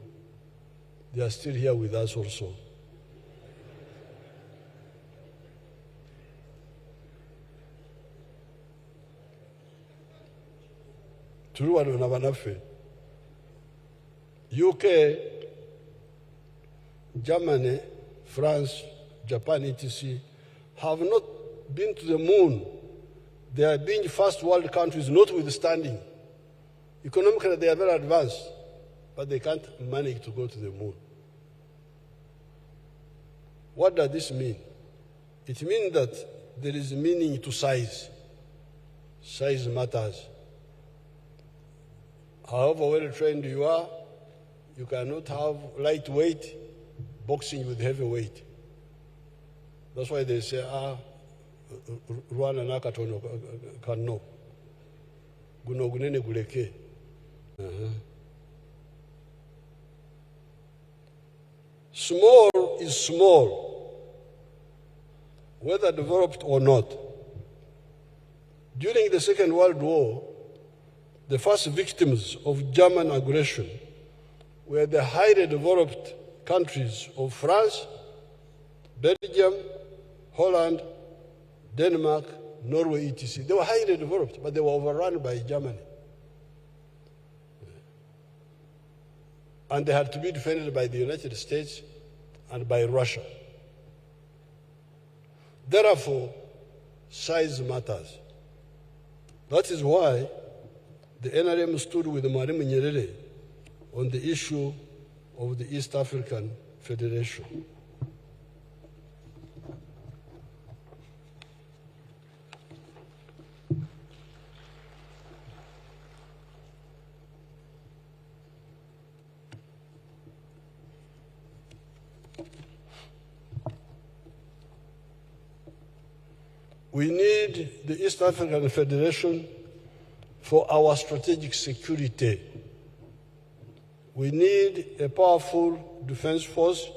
They are still here with us also. UK, Germany, France, Japan, etc. have not been to the moon. They are being first world countries, notwithstanding. Economically, they are very advanced, but they can't manage to go to the moon. What does this mean? It means that there is meaning to size. Size matters. However well trained you are, you cannot have lightweight boxing with heavyweight. That's why they say, Rwanda nakatono kano. Guno gunene guleke. Small is small, whether developed or not. During the Second World War, the first victims of German aggression were the highly developed countries of France, Belgium, Holland, Denmark, Norway, etc. They were highly developed, but they were overrun by Germany. And they had to be defended by the United States and by Russia. Therefore, size matters. That is why the NRM stood with Mwalimu Nyerere on the issue of the East African Federation. We need the East African Federation for our strategic security. We need a powerful defense force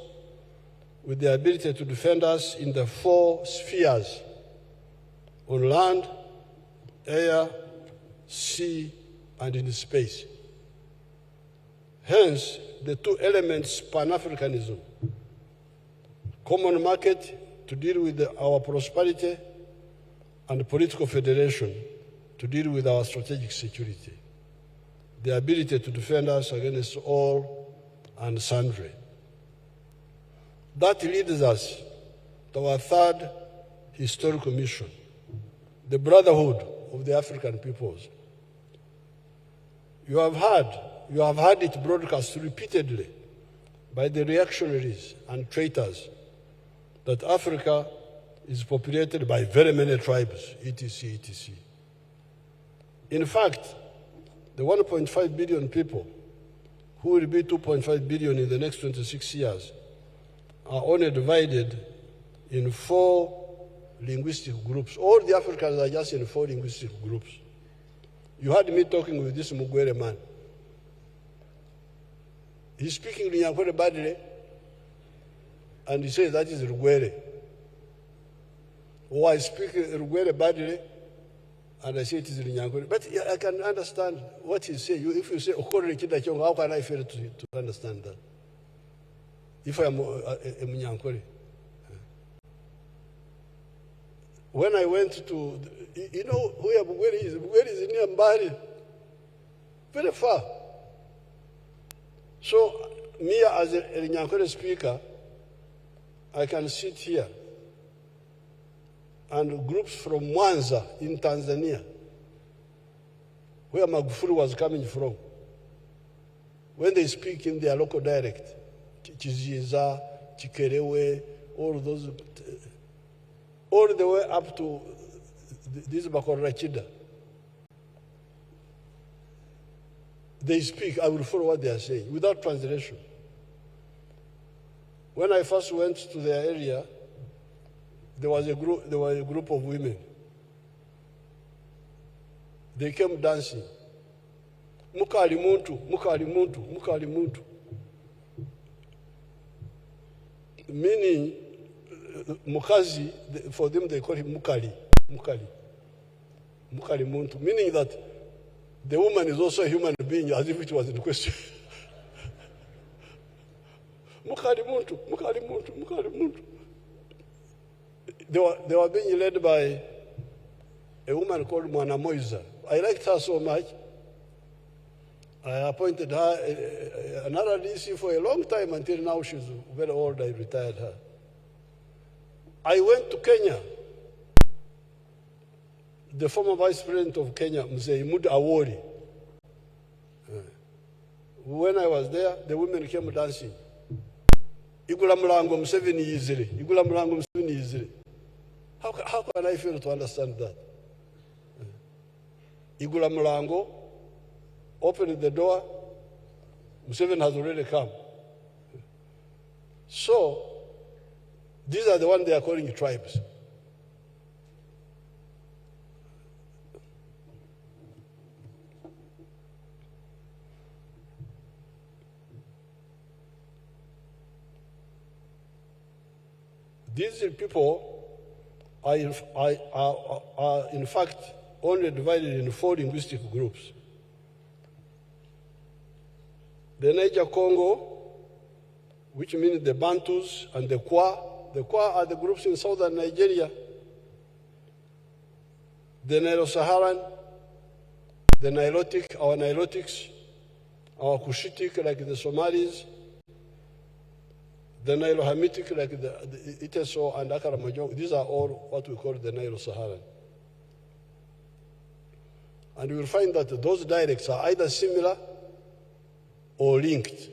with the ability to defend us in the 4 spheres: on land, air, sea, and in space. Hence, the 2 elements Pan-Africanism, common market to deal with our prosperity, and political federation to deal with our strategic security, the ability to defend us against all and sundry. That leads us to our 3rd historical mission, the brotherhood of the African peoples. You have heard it broadcast repeatedly by the reactionaries and traitors that Africa is populated by very many tribes, etc., etc. In fact, the 1.5 billion people, who will be 2.5 billion in the next 26 years, are only divided in 4 linguistic groups. All the Africans are just in 4 linguistic groups. You heard me talking with this Mugwere man. He's speaking Lunyankore badly, and he says that is Rugwere. Or I speak Rugwere badly, and I say it is Lunyankore. But I can understand what he says. If you say Okore Kidachong, how can I fail to understand that? If I am a Munyankore. When I went to, you know where Bugwere is? Bugwere is near Mbari, very far. So, me as a Nyankore speaker, I can sit here and groups from Mwanza in Tanzania, where Magufuli was coming from, when they speak in their local dialect, Chiziza, Chikerewe, all those, all the way up to this Bakorachida. They speak, I will follow what they are saying, without translation. When I first went to their area, there was a group of women. They came dancing. Mukali muntu, mukali muntu, mukali muntu. Meaning, mukazi, for them they call him mukali, mukali. Mukali muntu, meaning that the woman is also a human being, as if it was in question. Mukali muntu, mukali muntu, mukali muntu. They were being led by a woman called Mwana Moiza. I liked her so much. I appointed her another DC for a long time until now she's very old. I retired her. I went to Kenya. The former vice president of Kenya, Mzee Mud Awori. When I was there, the women came dancing. Igula Mulango Museveni easily. Igula Mulango Museveni easily. How can I fail to understand that? Igula Mulango opened the door. Museveni has already come. So, these are the ones they are calling tribes. These people are in fact only divided in 4 linguistic groups. The Niger Congo, which means the Bantus and the Kwa. The Kwa are the groups in southern Nigeria. The Nilo-Saharan, the Nilotic, our Nilotics, our Cushitic like the Somalis, the Nilo-Hamitic like the Iteso and Akaramajong. These are all what we call the Nilo-Saharan. And you will find that those dialects are either similar or linked.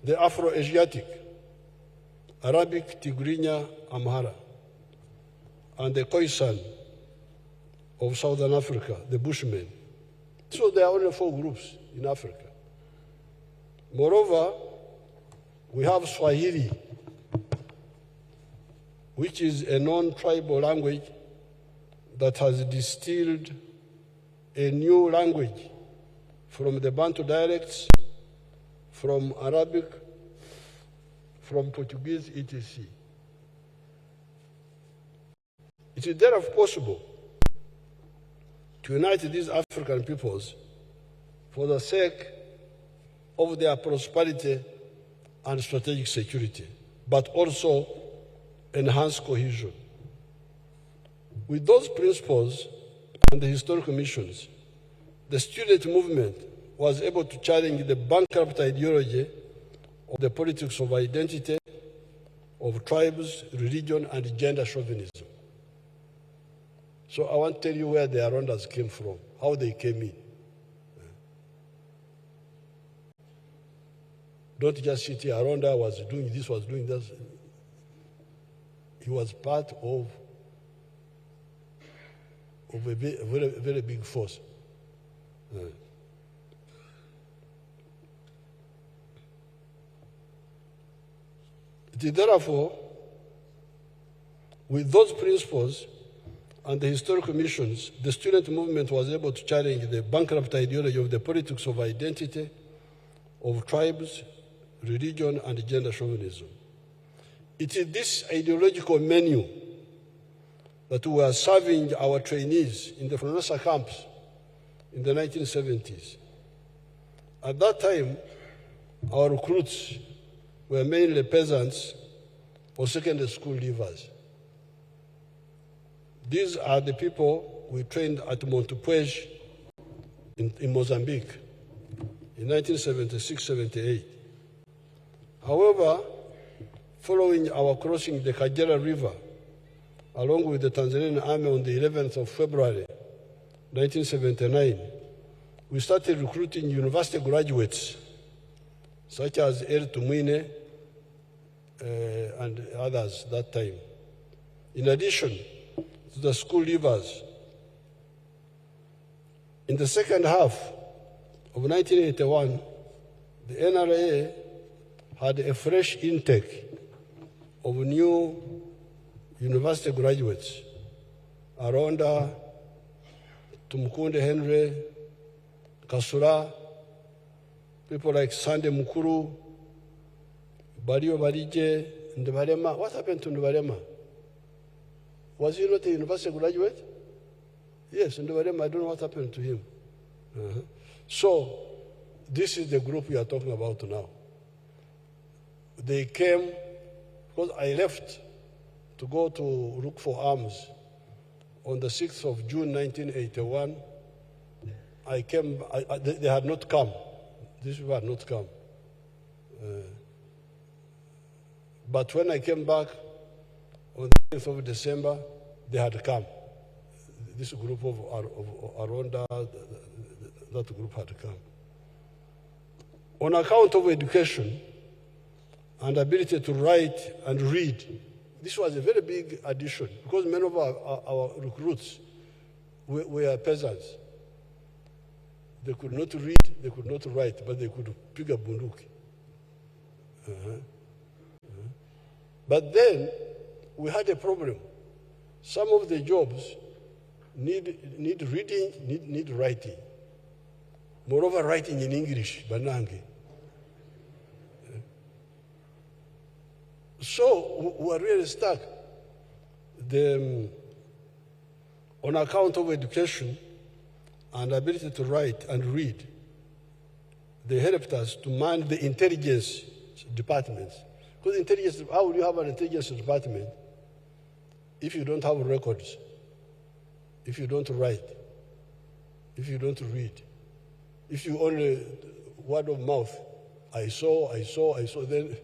The Afro-Asiatic, Arabic, Tigrinya, Amhara, and the Khoisan of Southern Africa, the Bushmen. So there are only 4 groups in Africa. Moreover, we have Swahili, which is a non-tribal language that has distilled a new language from the Bantu dialects, from Arabic, from Portuguese, etc. It is therefore possible to unite these African peoples for the sake of their prosperity and strategic security, but also enhance cohesion. With those principles and the historical missions, the student movement was able to challenge the bankrupt ideology of the politics of identity, of tribes, religion, and gender chauvinism. So I want to tell you where the Arondas came from, how they came in. Don't just sit here, Aronda was doing this, was doing that. He was part of a very, very big force. It is therefore, with those principles and the historical missions, the student movement was able to challenge the bankrupt ideology of the politics of identity, of tribes, religion, and gender chauvinism. It is this ideological menu that we were serving our trainees in the Fronosa camps in the 1970s. At that time, our recruits were mainly peasants or secondary school leavers. These are the people we trained at Montepuez in Mozambique. in 1976-78. However, following our crossing the Kagera River, along with the Tanzanian army on the 11th of February, 1979, we started recruiting university graduates, such as El Tumwine and others that time. In addition to the school leavers, in the second half of 1981, the NRA had a fresh intake of new university graduates. Aronda, Tumukunde Henry, Kasura, people like Sande Mukuru, Bario Barije, Ndebarema. What happened to Ndebarema? Was he not a university graduate? Yes, Ndebarema, I don't know what happened to him. So, this is the group we are talking about now. They came, because I left to go to look for arms on the 6th of June 1981. I came, they had not come. These people had not come. But when I came back on the 10th of December, they had come. This group of Aronda, that group had come. On account of education and ability to write and read, this was a very big addition because many of our recruits were peasants. They could not read, they could not write, but they could pick a bunduki. But then we had a problem. Some of the jobs need reading, need writing. Moreover, writing in English, banange. So we are really stuck. On account of education and ability to write and read, they helped us to man the intelligence departments. Because intelligence, how will you have an intelligence department if you don't have records, if you don't write, if you don't read, if you only word of mouth, I saw, then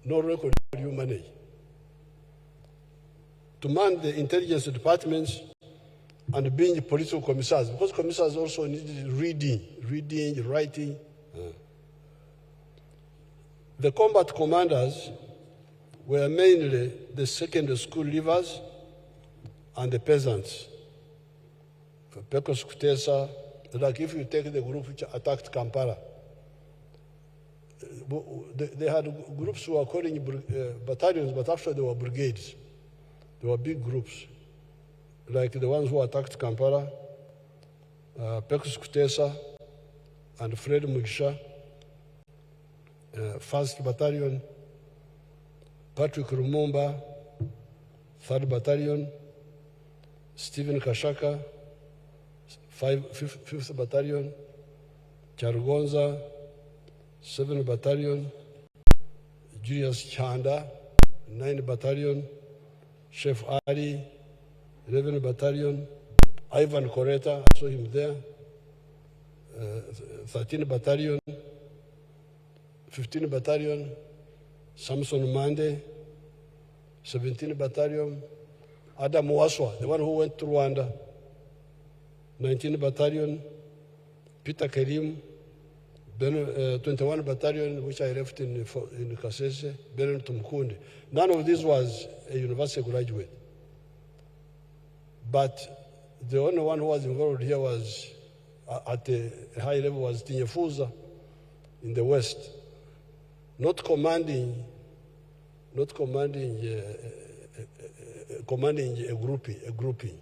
no record you manage. To man the intelligence departments and being political commissars, because commissars also needed reading, writing. The combat commanders were mainly the secondary school leavers and the peasants. Pecos Kutesa, like if you take the group which attacked Kampala, they had groups who were calling battalions, but actually they were brigades. They were big groups, like the ones who attacked Kampala, Pecos Kutesa and Fred Mugisha, 1st Battalion, Patrick Lumumba, 3rd Battalion, Stephen Kashaka, 5th Battalion, Chargonza, 7th Battalion, Julius Chanda, 9th Battalion, Chef Ali, 11th Battalion, Ivan Koreta, I saw him there, 13th Battalion, 15th Battalion, Samson Mande, 17th Battalion, Adam Waswa, the one who went to Rwanda, 19th Battalion, Peter Kerim, 21 Battalion, which I left in Kasese, Benin Tumukunde. None of this was a university graduate. But the only one who was involved here was, at a high level, was Tinyefunza in the West, not commanding a grouping.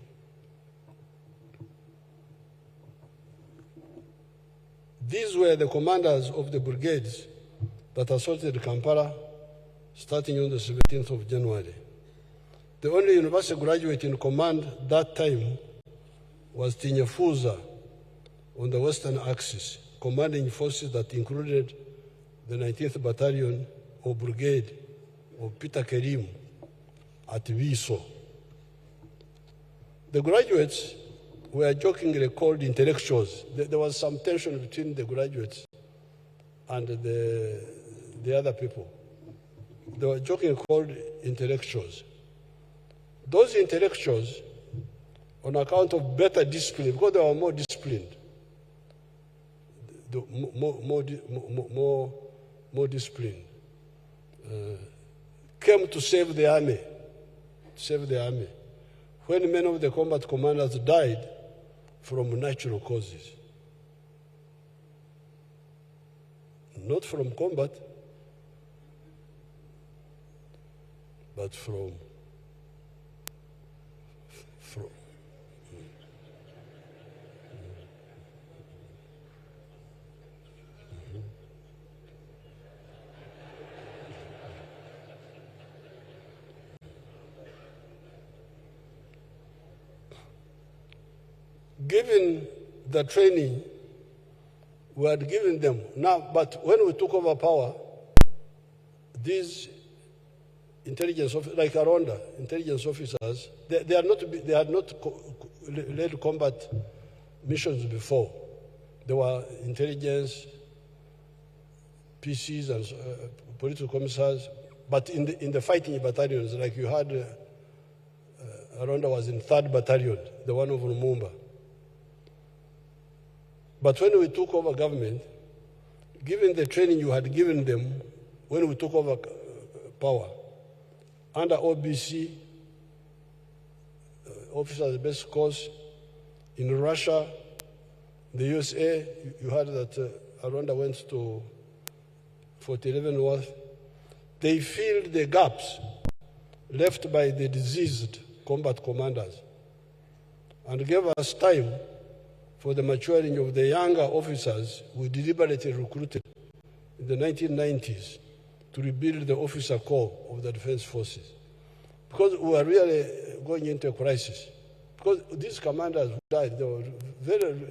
These were the commanders of the brigades that assaulted Kampala starting on the 17th of January. The only university graduate in command that time was Tinyefunza on the western axis, commanding forces that included the 19th Battalion or Brigade of Peter Kerim at Viso. The graduates were jokingly called intellectuals. There was some tension between the graduates and the other people. They were jokingly called intellectuals. Those intellectuals, on account of better discipline, because they were more disciplined, more disciplined, came to save the army, when many of the combat commanders died from natural causes. Not from combat, but from given the training we had given them. Now, but when we took over power, these intelligence officers, like Aronda, intelligence officers, they had not led combat missions before. They were intelligence, PCs, and political commissars, but in the fighting battalions, like you had, Aronda was in 3rd Battalion, the one of Lumumba. But when we took over government, given the training you had given them when we took over power, under OBC, Officers Basic Course, in Russia, the USA, you heard that Aronda went to Fort Leavenworth. They filled the gaps left by the diseased combat commanders and gave us time for the maturing of the younger officers we deliberately recruited in the 1990s to rebuild the officer corps of the defense forces. Because we were really going into a crisis. Because these commanders who died, they were very,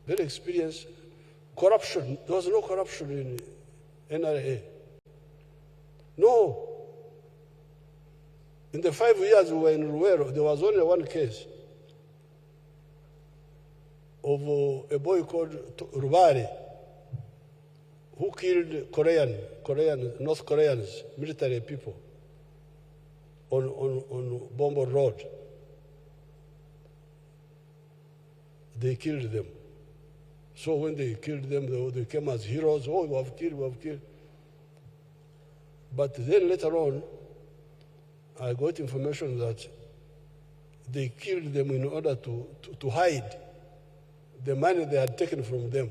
very experienced. Corruption, there was no corruption in NRA. No. In the 5 years we were in Ruero, there was only one case of a boy called Rubari, who killed North Koreans, military people, on Bombo Road. They killed them. So when they killed them, they came as heroes. Oh, we have killed. But then later on, I got information that they killed them in order to hide the money they had taken from them.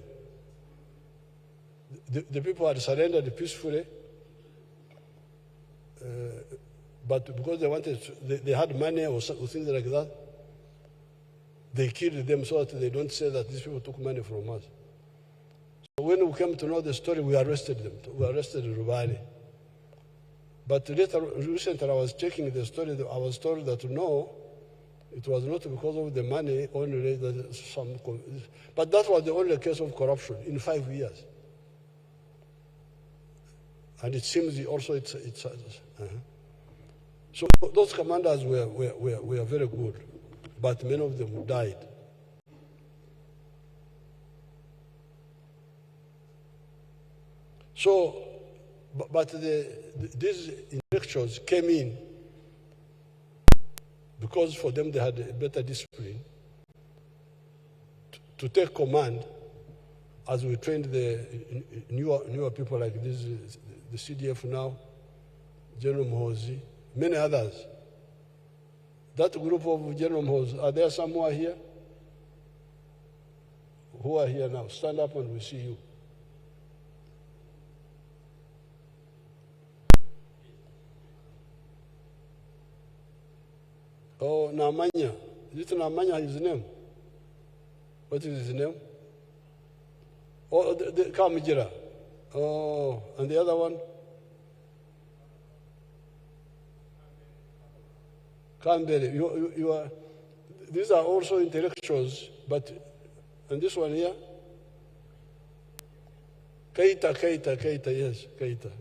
The people had surrendered peacefully, but because they had money or things like that, they killed them so that they don't say that these people took money from us. So when we came to know the story, we arrested them. We arrested Rubari. But recently I was checking the story, I was told that no, it was not because of the money only, but that was the only case of corruption in 5 years. And it seems also it's So those commanders were very good, but many of them died. So, but these intellectuals came in because for them they had a better discipline to take command as we trained the newer people like this, the CDF now, General Muhoozi, many others. That group of General Muhoozi, are there some who are here? Who are here now? Stand up and we see you. Oh, Namanya. Is it Namanya his name? What is his name? Oh, the Kamijira. Oh, and the other one? Kambele. You are, these are also intellectuals, but, and this one here? Keita, yes, Keita.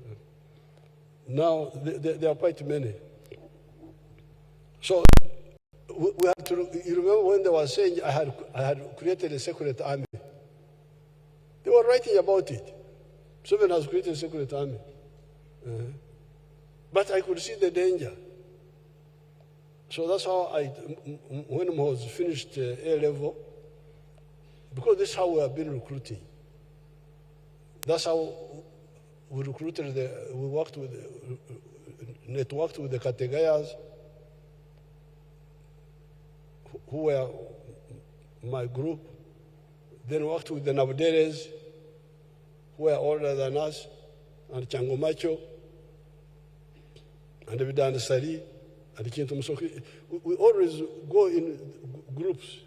Now, there are quite many. So, we have to you remember when they were saying I had created a secret army? They were writing about it. Museveni has created a secret army. But I could see the danger. So that's how when Muhoozi finished A-level, because this is how we have been recruiting. That's how we recruited, networked with the Kategayas, who were my group, then worked with the Nabderes, who were older than us, and Changomacho, and Vidan Sari, and Kintu Musoki. We always go in groups.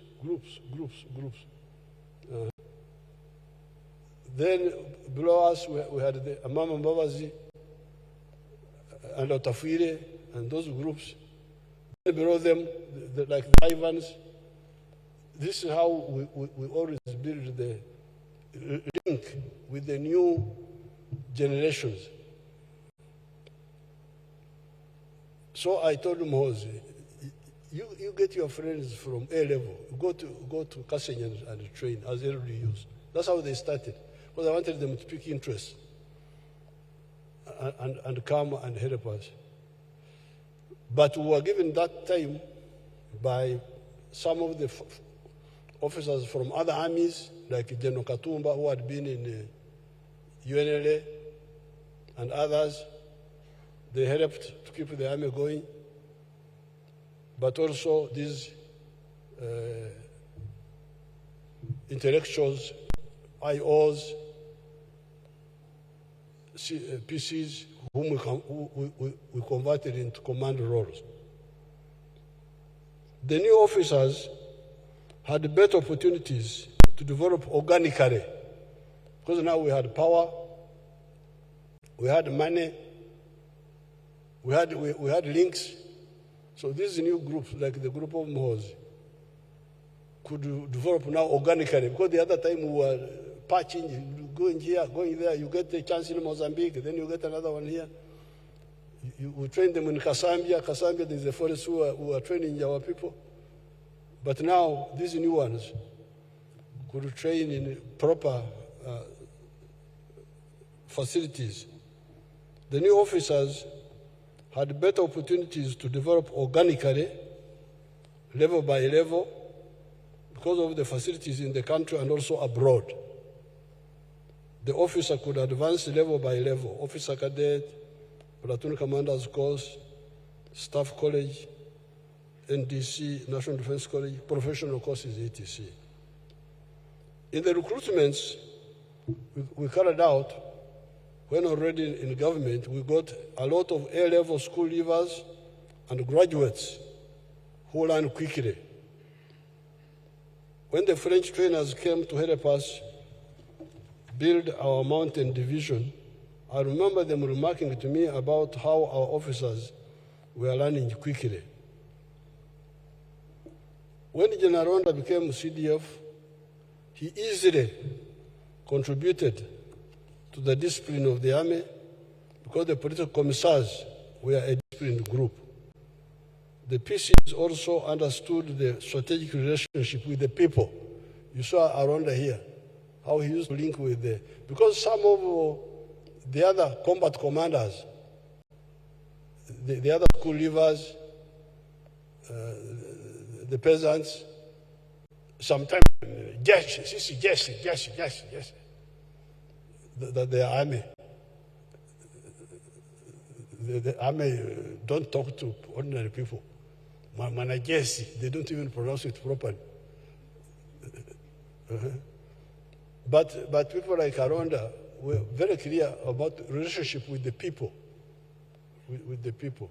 Then below us, we had the Amama Mbabazi and Otafire and those groups. Then below them, like the Ivans. This is how we always build the link with the new generations. So I told Muhoozi, you get your friends from A-level, go to Kaseng and train as LDUs. That's how they started, because I wanted them to pick interest and come and help us. But we were given that time by some of the officers from other armies, like General Katumba, who had been in UNLA, and others. They helped to keep the army going. But also these intellectuals, IOs, PCs, whom we converted into command roles. The new officers had better opportunities to develop organically, because now we had power, we had money, we had links. So these new groups, like the group of Muhoozi, could develop now organically, because the other time we were patching, going here, going there. You get a chance in Mozambique, then you get another one here. We train them in Kasambia. Kasambia, there's a forest who are training our people. But now, these new ones could train in proper facilities. The new officers had better opportunities to develop organically, level by level, because of the facilities in the country and also abroad. The officer could advance level by level, officer cadet, platoon commander's course, staff college, NDC, National Defense College, professional courses, etc. In the recruitments we carried out, when already in government, we got a lot of A-level school leavers and graduates who learn quickly. When the French trainers came to help us build our mountain division, I remember them remarking to me about how our officers were learning quickly. When General Aronda became CDF, he easily contributed to the discipline of the army, because the political commissars were a disciplined group. The PCs also understood the strategic relationship with the people. You saw Aronda here, how he used to link with because some of the other combat commanders, the other school leavers, the peasants, sometimes, yes. The army. The army don't talk to ordinary people. Managesi, they don't even pronounce it properly. But people like Aronda were very clear about the relationship with the people. With the people.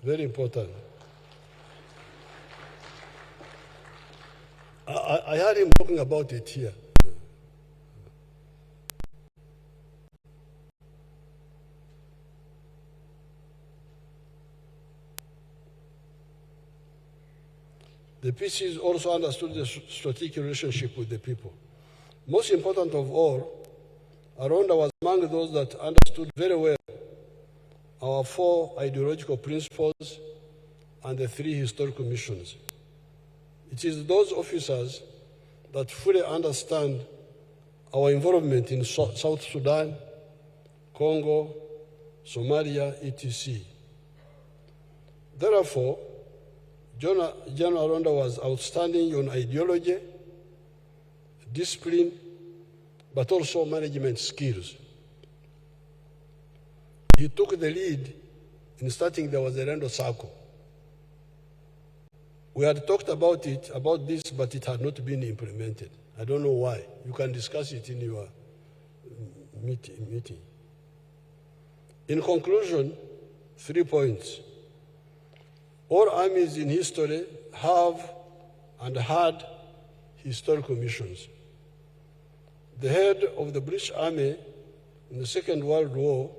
Very important. I heard him talking about it here. The PCs also understood the strategic relationship with the people. Most important of all, Aronda was among those that understood very well our 4 ideological principles and the 3 historical missions. It is those officers that fully understand our involvement in South Sudan, Congo, Somalia, etc. Therefore, General Aronda was outstanding on ideology, discipline, but also management skills. He took the lead in starting the Wazalendo Circle. We had talked about this, but it had not been implemented. I don't know why. You can discuss it in your meeting. In conclusion, 3 points. All armies in history have and had historical missions. The head of the British Army in the Second World War,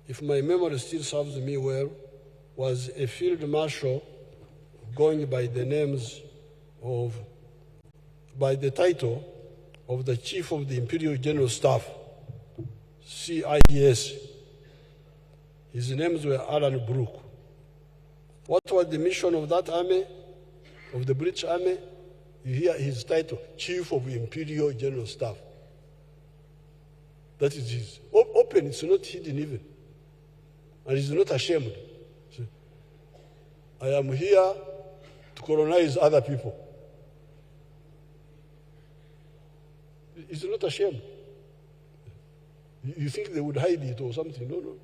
if my memory still serves me well, was a field marshal going by the title of the Chief of the Imperial General Staff, CIS. His names were Alan Brooke. What was the mission of that army, of the British Army? You hear his title, Chief of Imperial General Staff. That is his. Open, it's not hidden even. And he's not ashamed. I am here to colonize other people. He's not ashamed. You think they would hide it or something? No.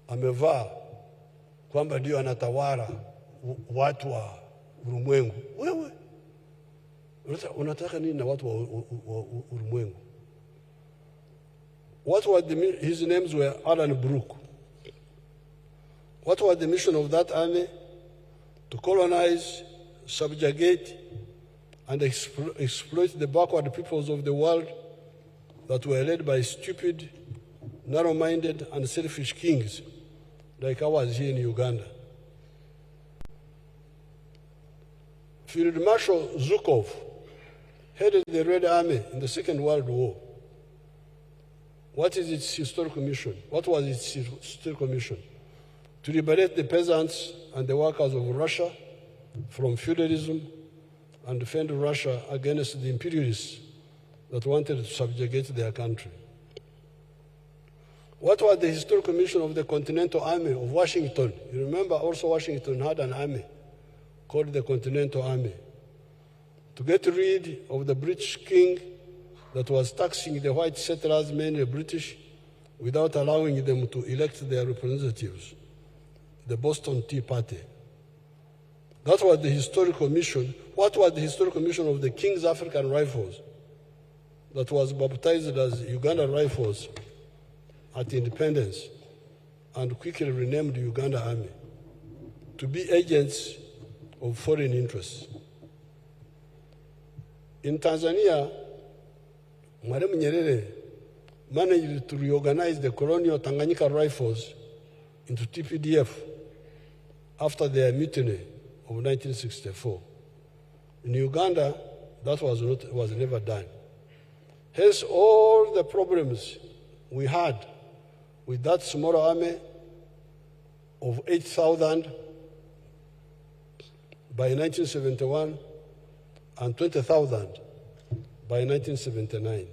Amevaa kwamba ndio anatawala watu wa ulimwengu. Wewe unataka nini na watu wa ulimwengu? His names were Alan Brooke. What was the mission of that army? To colonize, subjugate, and exploit the backward peoples of the world that were led by stupid, narrow-minded, and selfish kings like ours here in Uganda. Field Marshal Zhukov headed the Red Army in the Second World War. What is its historical mission? What was its historical mission? To liberate the peasants and the workers of Russia from feudalism and defend Russia against the imperialists that wanted to subjugate their country. What was the historical mission of the Continental Army of Washington? You remember also Washington had an army called the Continental Army. To get rid of the British king that was taxing the white settlers, mainly British, without allowing them to elect their representatives, the Boston Tea Party. That was the historical mission. What was the historical mission of the King's African Rifles that was baptized as Uganda Rifles at independence and quickly renamed Uganda Army? To be agents of foreign interests. In Tanzania, Mwalimu Nyerere managed to reorganize the colonial Tanganyika Rifles into TPDF after their mutiny of 1964. In Uganda, that was never done. Hence, all the problems we had with that small army of 8,000 by 1971 and 20,000 by 1979.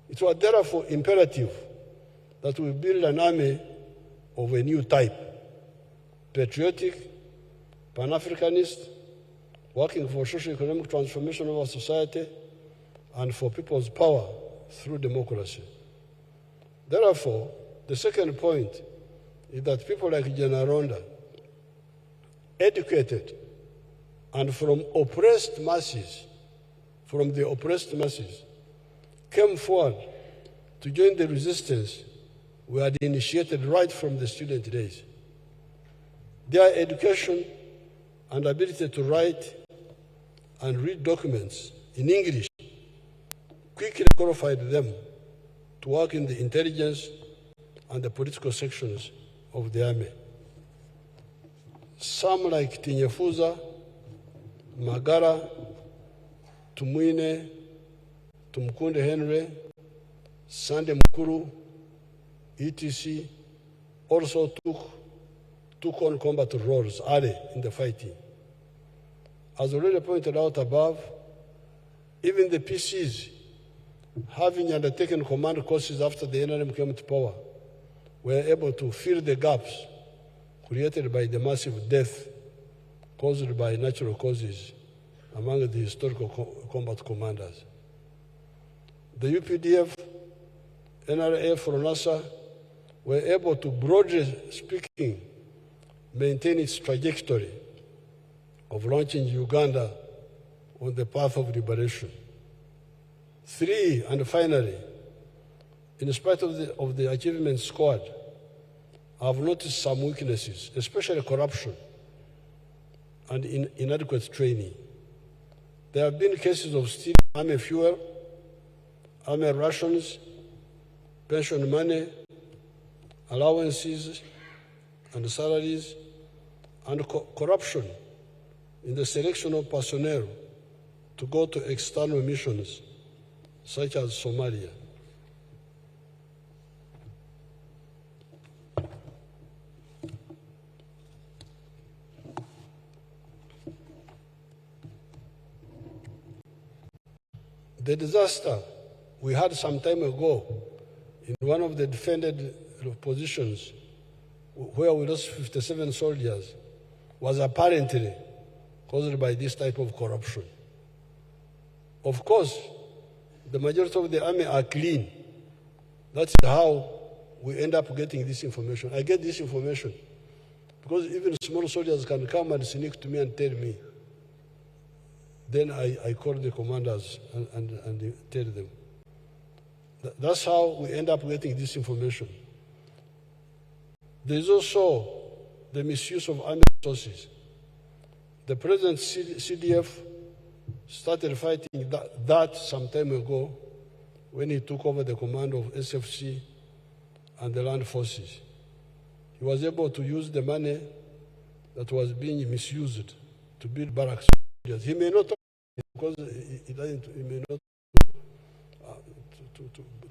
It was therefore imperative that we build an army of a new type, patriotic, Pan-Africanist, working for socio-economic transformation of our society and for people's power through democracy. Therefore, the second point is that people like General Aronda, educated and from the oppressed masses, came forward to join the resistance we had initiated right from the student days. Their education and ability to write and read documents in English quickly qualified them to work in the intelligence and the political sections of the army. Some like Tinyefunza, Magara, Tumwine, Tumkunde Henry, Sande Mukuru, etc. also took took on combat roles early in the fighting. As already pointed out above, even the PCs, having undertaken command courses after the NRM came to power, were able to fill the gaps created by the massive death caused by natural causes among the historical combat commanders. The UPDF, NRA, FRONASA were able to, broadly speaking, maintain its trajectory of launching Uganda on the path of liberation. 3, and finally, in spite of the achievements scored, I've noticed some weaknesses, especially corruption and inadequate training. There have been cases of stealing army fuel, army rations, pension money, allowances and salaries, and corruption in the selection of personnel to go to external missions, such as Somalia. The disaster we had some time ago in one of the defended positions where we lost 57 soldiers was apparently caused by this type of corruption. Of course, the majority of the army are clean. That's how we end up getting this information. I get this information because even small soldiers can come and sneak to me and tell me. Then I call the commanders and tell them. That's how we end up getting this information. There's also the misuse of army resources. The present CDF started fighting that some time ago when he took over the command of SFC and the land forces. He was able to use the money that was being misused to build barracks. He may not, because he may not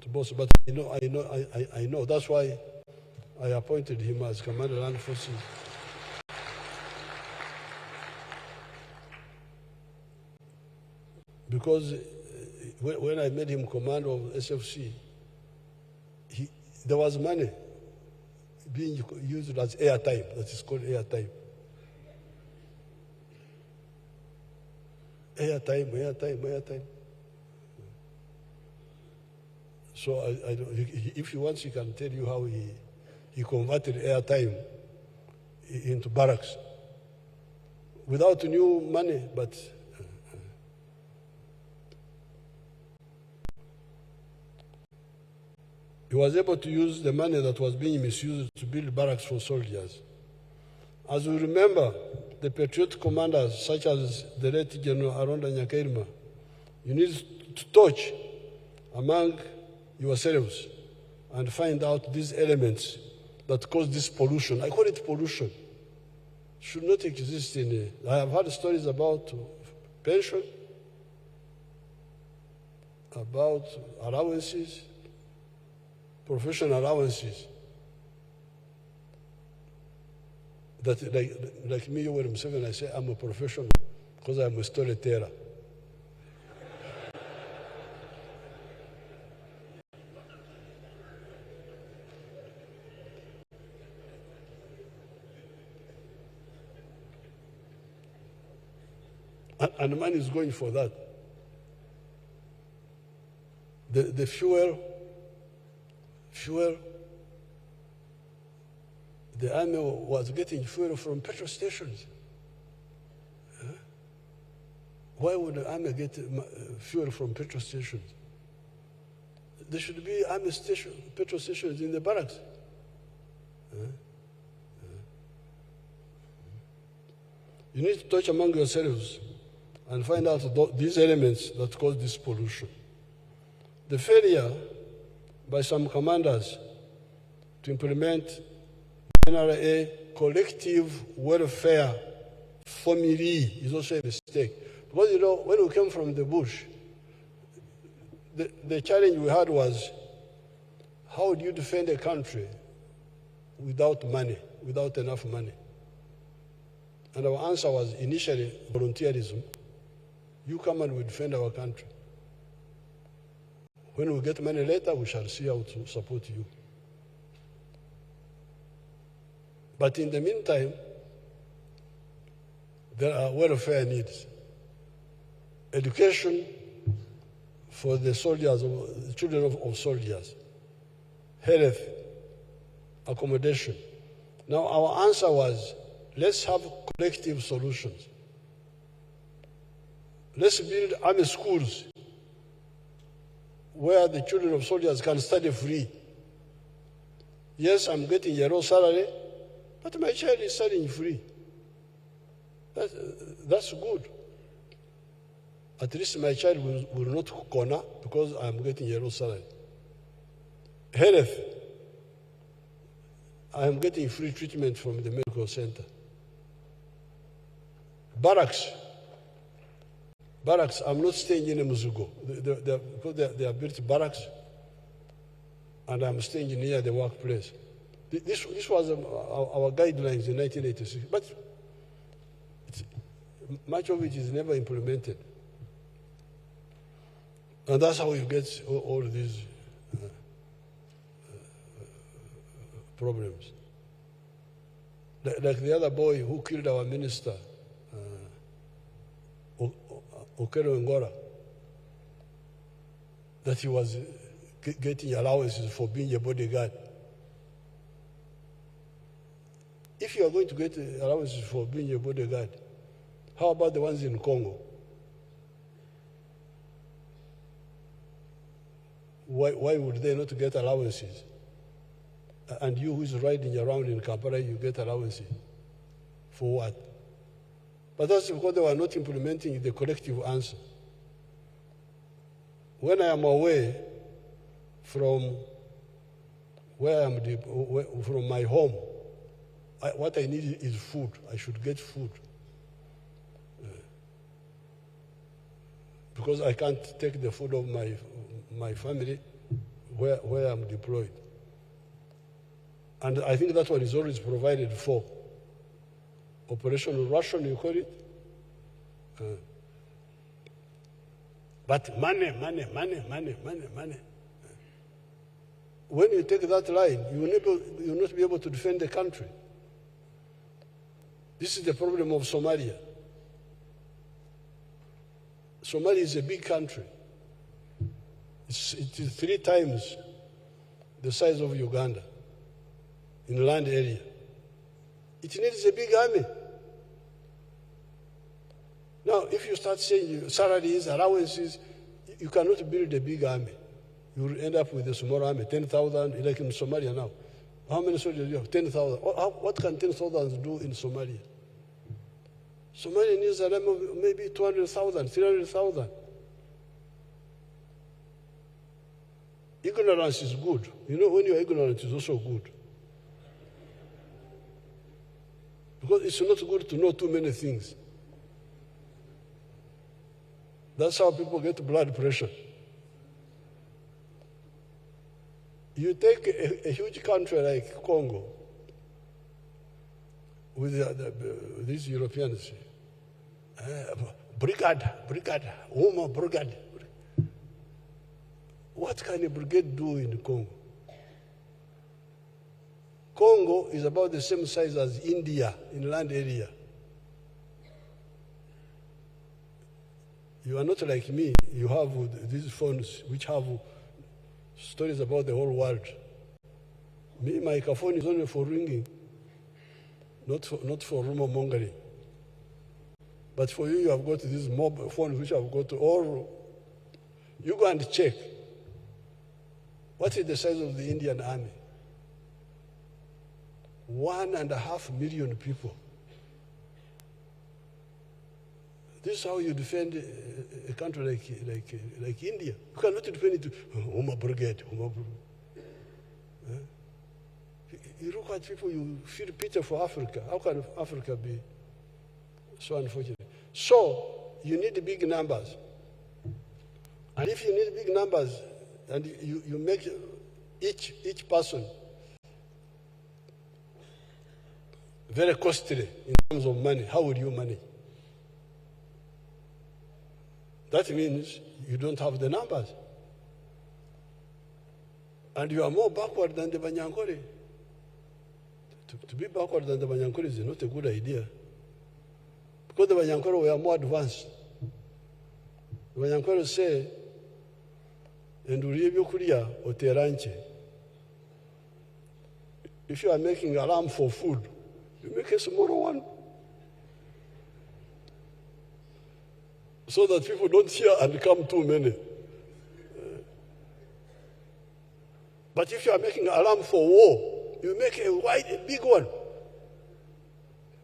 to boss, but I know. That's why I appointed him as Commander of Land Forces. Because when I made him commander of SFC, there was money being used as airtime. That is called airtime. Airtime. So if he wants, he can tell you how he converted airtime into barracks without new money, but he was able to use the money that was being misused to build barracks for soldiers. As we remember, the patriotic commanders, such as the late General Aronda, you need to touch among yourselves and find out these elements that cause this pollution. I call it pollution. Should not exist in. I have heard stories about pension, about allowances, professional allowances. That like me, Museveni, I say I'm a professional because I'm a storyteller. And the man is going for that. The fuel, the army was getting fuel from petrol stations. Why would the army get fuel from petrol stations? There should be army petrol stations in the barracks. You need to touch among yourselves and find out these elements that cause this pollution. The failure by some commanders to implement NRA collective welfare formulae is also a mistake. Because, you know, when we came from the bush, the challenge we had was, how do you defend a country without money? without enough money. And our answer was initially volunteerism. You come and we defend our country. When we get money later, we shall see how to support you. But in the meantime, there are welfare needs. Education for the soldiers, the children of soldiers. Health, accommodation. Now our answer was, let's have collective solutions. Let's build army schools where the children of soldiers can study free. Yes, I'm getting a low salary, but my child is studying free. That's good. At least my child will not corner because I'm getting a low salary. Health, I am getting free treatment from the medical center. Barracks, I'm not staying in a Muzugo. Because they have built barracks, and I'm staying near the workplace. This was our guidelines in 1986, but much of it is never implemented. And that's how you get all these problems. Like the other boy who killed our minister, Okero Ngora, that he was getting allowances for being a bodyguard. If you are going to get allowances for being a bodyguard, how about the ones in Congo? Why would they not get allowances? And you who is riding around in Kampala, you get allowances. For what? But that's because they were not implementing the collective answer. When I am away from where I am, from my home, what I need is food. I should get food. Because I can't take the food of my family where I'm deployed. And I think that one is always provided for. Operational ration, you call it. But money. When you take that line, you will not be able to defend the country. This is the problem of Somalia. Somalia is a big country. It is 3 times the size of Uganda in land area. It needs a big army. Now, if you start saying salaries, allowances, you cannot build a big army. You will end up with a small army, 10,000, like in Somalia now. How many soldiers do you have? 10,000. What can 10,000 do in Somalia? Somalia needs an army of maybe 200,000, 300,000. Ignorance is good. You know, when you are ignorant, it's also good. Because it's not good to know too many things. That's how people get blood pressure. You take a huge country like Congo with these Europeans, brigade. What can a brigade do in Congo? Congo is about the same size as India in land area. You are not like me. You have these phones which have stories about the whole world. Me, my phone is only for ringing, not for rumor mongering. But for you, you have got these mobile phones which have got all. You go and check. What is the size of the Indian army? 1.5 million people. This is how you defend a country like India. You cannot defend it. Homa brigade. You look at people, you feel pity for Africa. How can Africa be so unfortunate? So you need big numbers. And if you need big numbers, and you make each person very costly in terms of money. How will you manage? That means you don't have the numbers. And you are more backward than the Banyankore. To be backward than the Banyankore is not a good idea. Because the Banyankore were more advanced. The Banyankore say, and if you are making alarm for food, you make a smaller one. So that people don't hear and come too many. But if you are making alarm for war, you make a big one.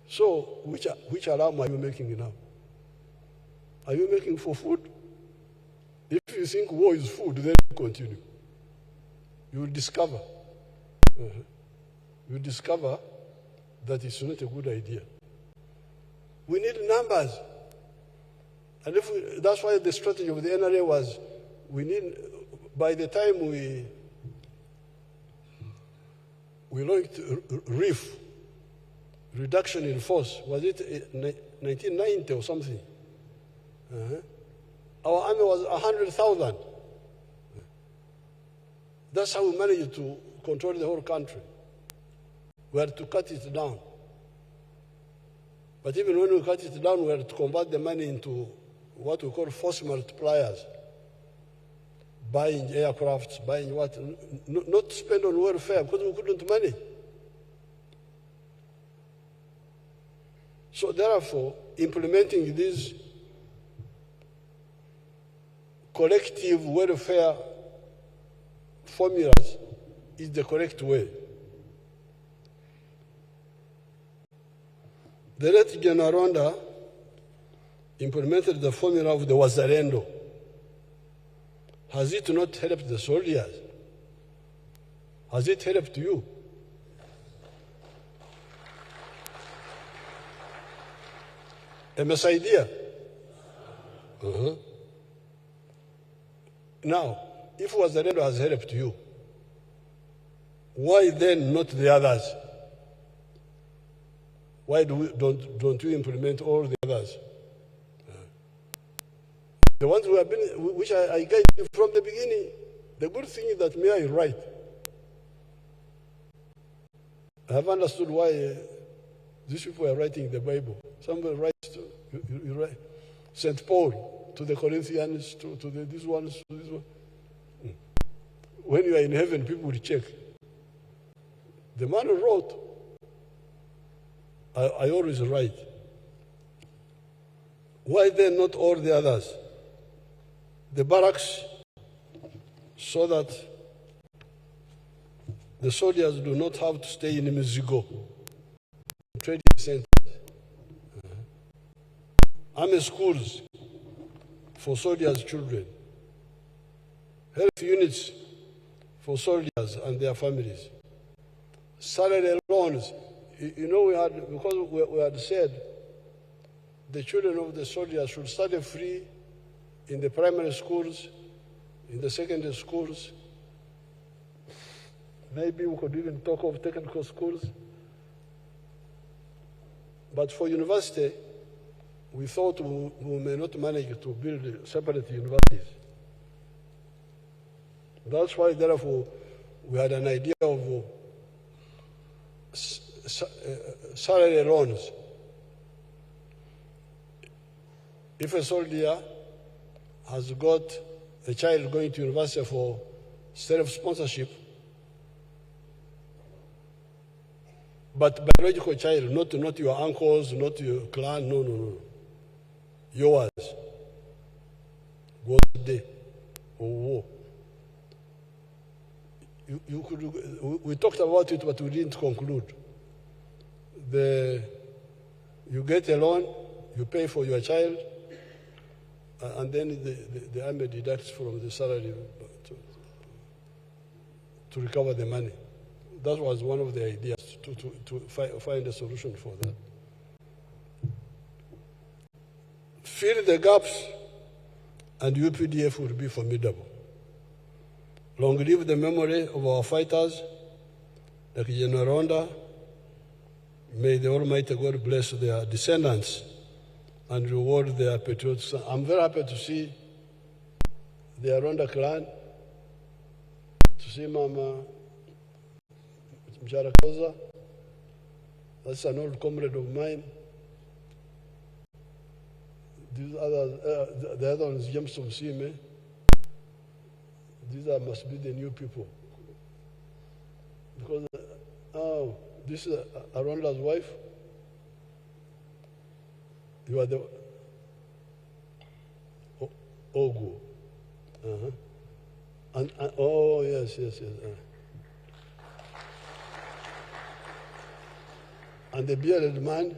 So which alarm are you making now? Are you making for food? If you think war is food, then continue. You will discover. You will discover that it's not a good idea. We need numbers. And that's why the strategy of the NRA was, we need, by the time we launched RIF, reduction in force, was it 1990 or something? Our army was 100,000. That's how we managed to control the whole country. We had to cut it down. But even when we cut it down, we had to convert the money into what we call force multipliers. Buying aircrafts, buying what? Not spend on welfare because we couldn't manage. So therefore, implementing these collective welfare formulas is the correct way. The late General Aronda implemented the formula of the Wazalendo. Has it not helped the soldiers? Has it helped you? MS idea? Now, if Wazalendo has helped you, why then not the others? Why don't you implement all the others? The ones who have been, which I guide you from the beginning. The good thing is that me, I write. I have understood why these people are writing the Bible. Somebody writes, you write St. Paul to the Corinthians, to these ones, to this one. When you are in heaven, people will check. The man who wrote, I always write. Why then not all the others? The barracks, so that the soldiers do not have to stay in Mizigo, training centers. Army schools for soldiers' children. Health units for soldiers and their families. Salary loans. You know, because we had said the children of the soldiers should study free in the primary schools, in the secondary schools. Maybe we could even talk of technical schools. But for university, we thought we may not manage to build separate universities. That's why, therefore, we had an idea of salary loans. If a soldier has got a child going to university for self-sponsorship, but biological child, not your uncles, not your clan, no. Yours. Go today or war. We talked about it, but we didn't conclude. You get a loan, you pay for your child, and then the army deducts from the salary to recover the money. That was one of the ideas, to find a solution for that. Fill the gaps, and UPDF will be formidable. Long live the memory of our fighters, like General Aronda, May the Almighty God bless their descendants and reward their patriotism. I'm very happy to see the Aronda clan, to see Mama Mjarakoza. That's an old comrade of mine. These others, the other one is James Msime. These must be the new people. Because, this is Aronda's wife. You are the Ogu. And oh, yes. And the bearded man,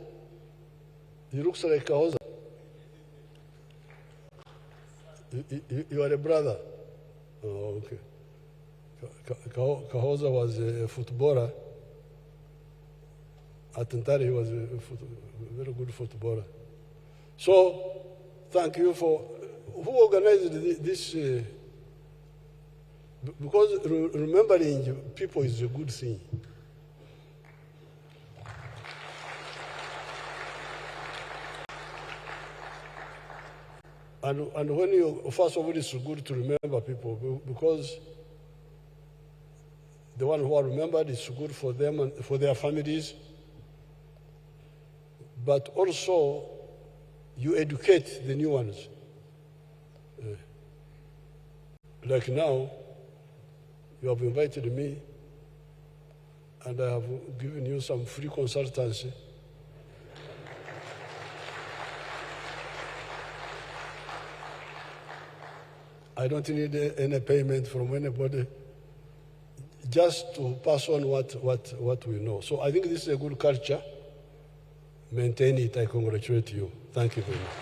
he looks like Kahoza. You are a brother. Oh, okay. Kahoza was a footballer. At Ntari, he was a very good footballer. So, thank you for who organized this. Because remembering people is a good thing. And when you, first of all, it's good to remember people because the one who are remembered is good for them and for their families. But also, you educate the new ones. Like now, you have invited me, and I have given you some free consultancy. I don't need any payment from anybody, just to pass on what we know. So I think this is a good culture. Maintain it. I congratulate you. Thank you very much.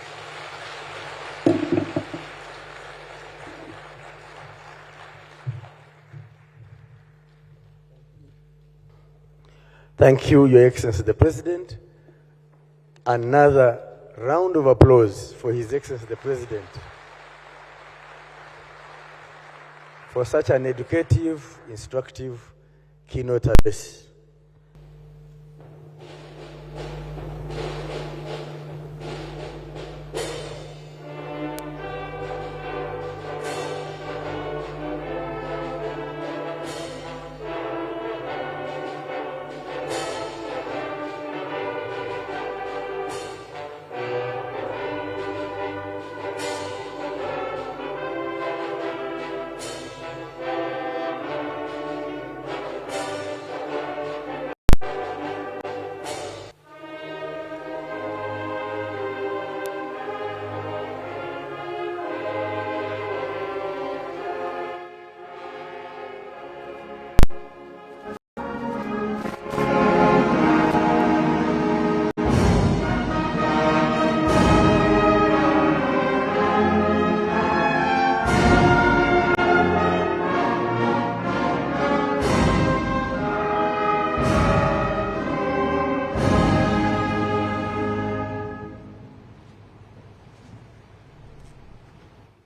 Thank you, Your Excellency the President. Another round of applause for His Excellency the President for such an educative, instructive keynote address.